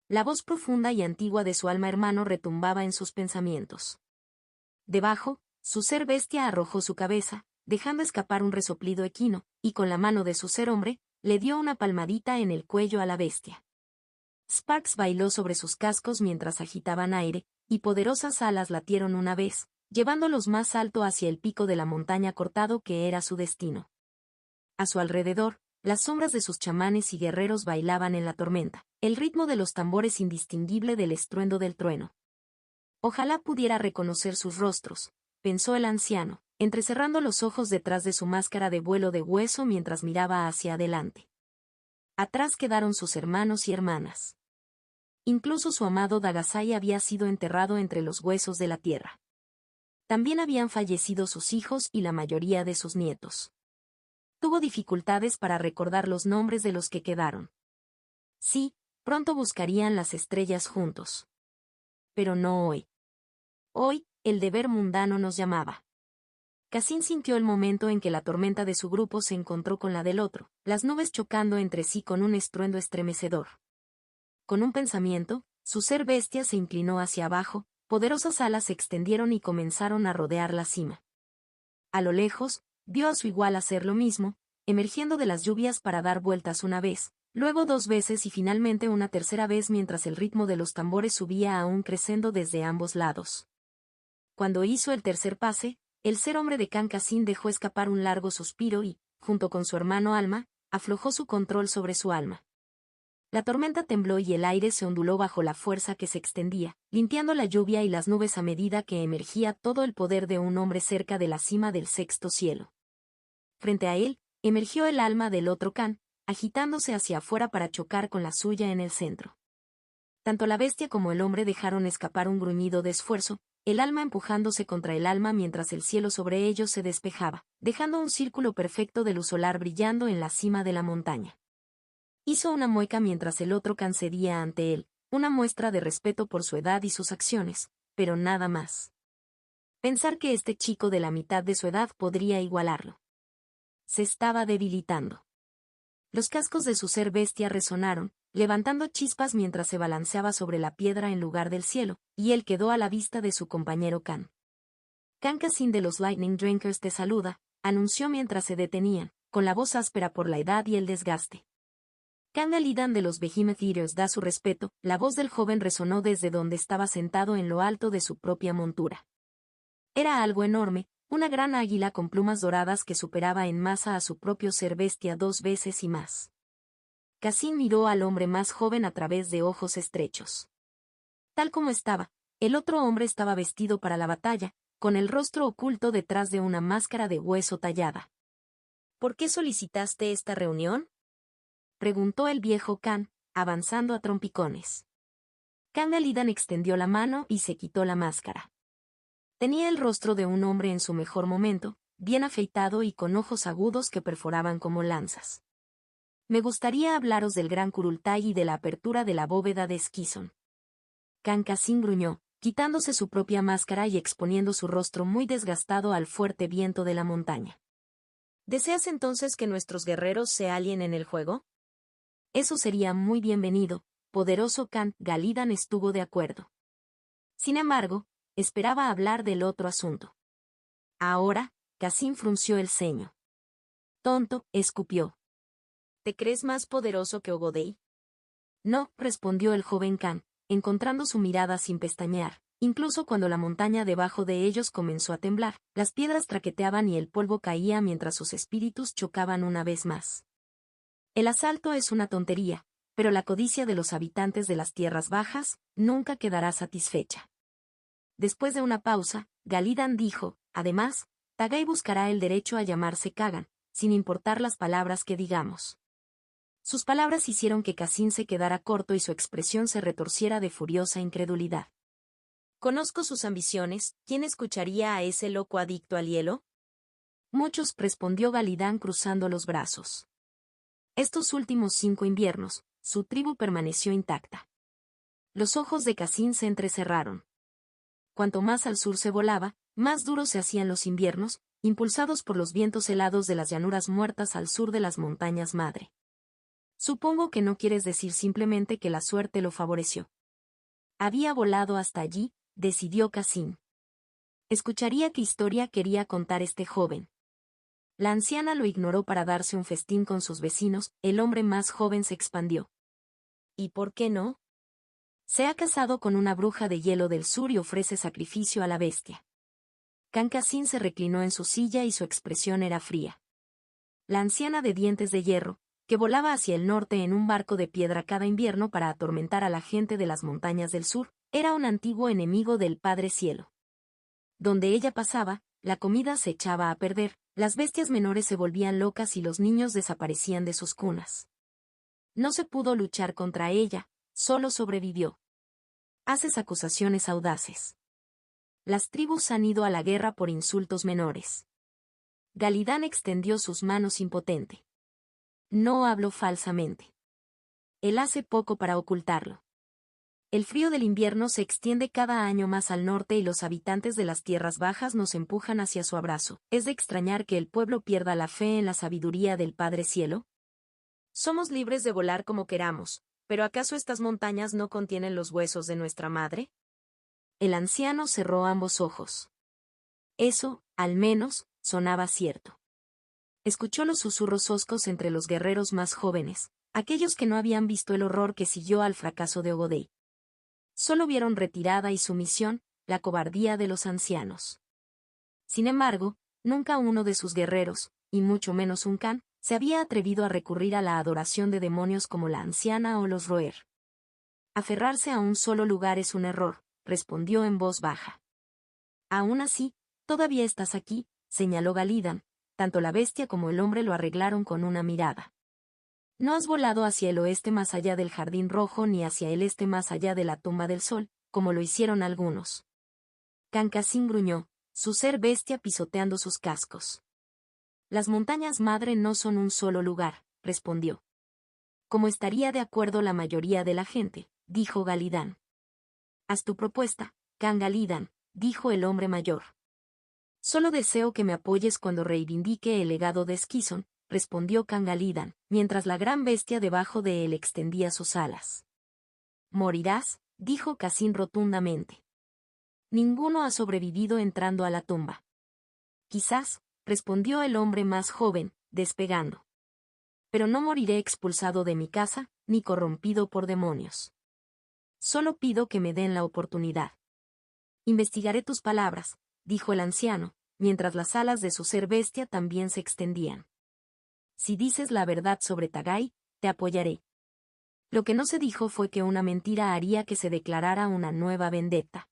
La voz profunda y antigua de su alma hermano retumbaba en sus pensamientos. Debajo, su ser bestia arrojó su cabeza, dejando escapar un resoplido equino, y con la mano de su ser hombre, le dio una palmadita en el cuello a la bestia. Sparks bailó sobre sus cascos mientras agitaban aire, y poderosas alas latieron una vez, llevándolos más alto hacia el pico de la montaña cortado que era su destino. A su alrededor, las sombras de sus chamanes y guerreros bailaban en la tormenta, el ritmo de los tambores indistinguible del estruendo del trueno. Ojalá pudiera reconocer sus rostros, pensó el anciano, entrecerrando los ojos detrás de su máscara de vuelo de hueso mientras miraba hacia adelante. Atrás quedaron sus hermanos y hermanas. Incluso su amado Dagasai había sido enterrado entre los huesos de la tierra. También habían fallecido sus hijos y la mayoría de sus nietos. Tuvo dificultades para recordar los nombres de los que quedaron. Sí, pronto buscarían las estrellas juntos. Pero no hoy. Hoy, el deber mundano nos llamaba. Cassim sintió el momento en que la tormenta de su grupo se encontró con la del otro, las nubes chocando entre sí con un estruendo estremecedor. Con un pensamiento, su ser bestia se inclinó hacia abajo, poderosas alas se extendieron y comenzaron a rodear la cima. A lo lejos, vio a su igual hacer lo mismo, emergiendo de las lluvias para dar vueltas una vez, luego 2 veces y finalmente una tercera vez mientras el ritmo de los tambores subía aún creciendo desde ambos lados. Cuando hizo el tercer pase, el ser hombre de Can Cassim dejó escapar un largo suspiro y, junto con su hermano Alma, aflojó su control sobre su alma. La tormenta tembló y el aire se onduló bajo la fuerza que se extendía, limpiando la lluvia y las nubes a medida que emergía todo el poder de un hombre cerca de la cima del sexto cielo. Frente a él, emergió el alma del otro Can, agitándose hacia afuera para chocar con la suya en el centro. Tanto la bestia como el hombre dejaron escapar un gruñido de esfuerzo, el alma empujándose contra el alma mientras el cielo sobre ellos se despejaba, dejando un círculo perfecto de luz solar brillando en la cima de la montaña. Hizo una mueca mientras el otro Can cedía ante él, una muestra de respeto por su edad y sus acciones, pero nada más. Pensar que este chico de la mitad de su edad podría igualarlo. Se estaba debilitando. Los cascos de su ser bestia resonaron, levantando chispas mientras se balanceaba sobre la piedra en lugar del cielo, y él quedó a la vista de su compañero Can. Can Cassín de los Lightning Drinkers te saluda, anunció mientras se detenían, con la voz áspera por la edad y el desgaste. Can Galidan de los Behemoth Eaters da su respeto, la voz del joven resonó desde donde estaba sentado en lo alto de su propia montura. Era algo enorme, una gran águila con plumas doradas que superaba en masa a su propio ser bestia 2 veces y más. Cassín miró al hombre más joven a través de ojos estrechos. Tal como estaba, el otro hombre estaba vestido para la batalla, con el rostro oculto detrás de una máscara de hueso tallada. ¿Por qué solicitaste esta reunión?, preguntó el viejo Can, avanzando a trompicones. Can Galidan extendió la mano y se quitó la máscara. Tenía el rostro de un hombre en su mejor momento, bien afeitado y con ojos agudos que perforaban como lanzas. Me gustaría hablaros del gran Kurultai y de la apertura de la bóveda de Skison. Can Cassín gruñó, quitándose su propia máscara y exponiendo su rostro muy desgastado al fuerte viento de la montaña. ¿Deseas entonces que nuestros guerreros se alíen en el juego? Eso sería muy bienvenido, poderoso Can Galidan estuvo de acuerdo. Sin embargo, esperaba hablar del otro asunto. Ahora, Cassín frunció el ceño. Tonto, escupió. ¿Te crees más poderoso que Ogodei? No, respondió el joven Can, encontrando su mirada sin pestañear. Incluso cuando la montaña debajo de ellos comenzó a temblar, las piedras traqueteaban y el polvo caía mientras sus espíritus chocaban una vez más. El asalto es una tontería, pero la codicia de los habitantes de las tierras bajas nunca quedará satisfecha. Después de una pausa, Galidan dijo, además, Tagai buscará el derecho a llamarse Kagan, sin importar las palabras que digamos. Sus palabras hicieron que Cassín se quedara corto y su expresión se retorciera de furiosa incredulidad. Conozco sus ambiciones, ¿quién escucharía a ese loco adicto al hielo? Muchos, respondió Galidan cruzando los brazos. Estos últimos 5 inviernos, su tribu permaneció intacta. Los ojos de Cassín se entrecerraron. Cuanto más al sur se volaba, más duros se hacían los inviernos, impulsados por los vientos helados de las llanuras muertas al sur de las montañas madre. Supongo que no quieres decir simplemente que la suerte lo favoreció. Había volado hasta allí, decidió Cassín. Escucharía qué historia quería contar este joven. La anciana lo ignoró para darse un festín con sus vecinos, el hombre más joven se expandió. ¿Y por qué no? Se ha casado con una bruja de hielo del sur y ofrece sacrificio a la bestia. Can Cassín se reclinó en su silla y su expresión era fría. La anciana de dientes de hierro, que volaba hacia el norte en un barco de piedra cada invierno para atormentar a la gente de las montañas del sur, era un antiguo enemigo del Padre Cielo. Donde ella pasaba, la comida se echaba a perder, las bestias menores se volvían locas y los niños desaparecían de sus cunas. No se pudo luchar contra ella, solo sobrevivió. Haces acusaciones audaces. Las tribus han ido a la guerra por insultos menores. Galidan extendió sus manos impotente. No habló falsamente. Él hace poco para ocultarlo. El frío del invierno se extiende cada año más al norte y los habitantes de las tierras bajas nos empujan hacia su abrazo. ¿Es de extrañar que el pueblo pierda la fe en la sabiduría del Padre Cielo? Somos libres de volar como queramos, pero ¿acaso estas montañas no contienen los huesos de nuestra madre? El anciano cerró ambos ojos. Eso, al menos, sonaba cierto. Escuchó los susurros hoscos entre los guerreros más jóvenes, aquellos que no habían visto el horror que siguió al fracaso de Ogodei. Solo vieron retirada y sumisión, la cobardía de los ancianos. Sin embargo, nunca uno de sus guerreros, y mucho menos un Can, se había atrevido a recurrir a la adoración de demonios como la anciana o los roer. Aferrarse a un solo lugar es un error, respondió en voz baja. Aún así, todavía estás aquí, señaló Galidan, tanto la bestia como el hombre lo arreglaron con una mirada. No has volado hacia el oeste más allá del Jardín Rojo ni hacia el este más allá de la Tumba del Sol, como lo hicieron algunos. Can Cassín gruñó, su ser bestia pisoteando sus cascos. Las montañas madre no son un solo lugar, respondió. como estaría de acuerdo la mayoría de la gente, dijo Galidán. Haz tu propuesta, Can Galidán, dijo el hombre mayor. Solo deseo que me apoyes cuando reivindique el legado de Esquizón, respondió Can Galidán, mientras la gran bestia debajo de él extendía sus alas. Morirás, dijo Cassin rotundamente. Ninguno ha sobrevivido entrando a la tumba. Quizás, respondió el hombre más joven, despegando. Pero no moriré expulsado de mi casa, ni corrompido por demonios. Solo pido que me den la oportunidad. Investigaré tus palabras, dijo el anciano, mientras las alas de su ser bestia también se extendían. Si dices la verdad sobre Tagai, te apoyaré. Lo que no se dijo fue que una mentira haría que se declarara una nueva vendetta.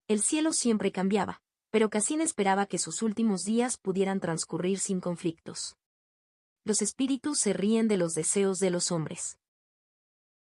El cielo siempre cambiaba, pero Cassin esperaba que sus últimos días pudieran transcurrir sin conflictos. Los espíritus se ríen de los deseos de los hombres.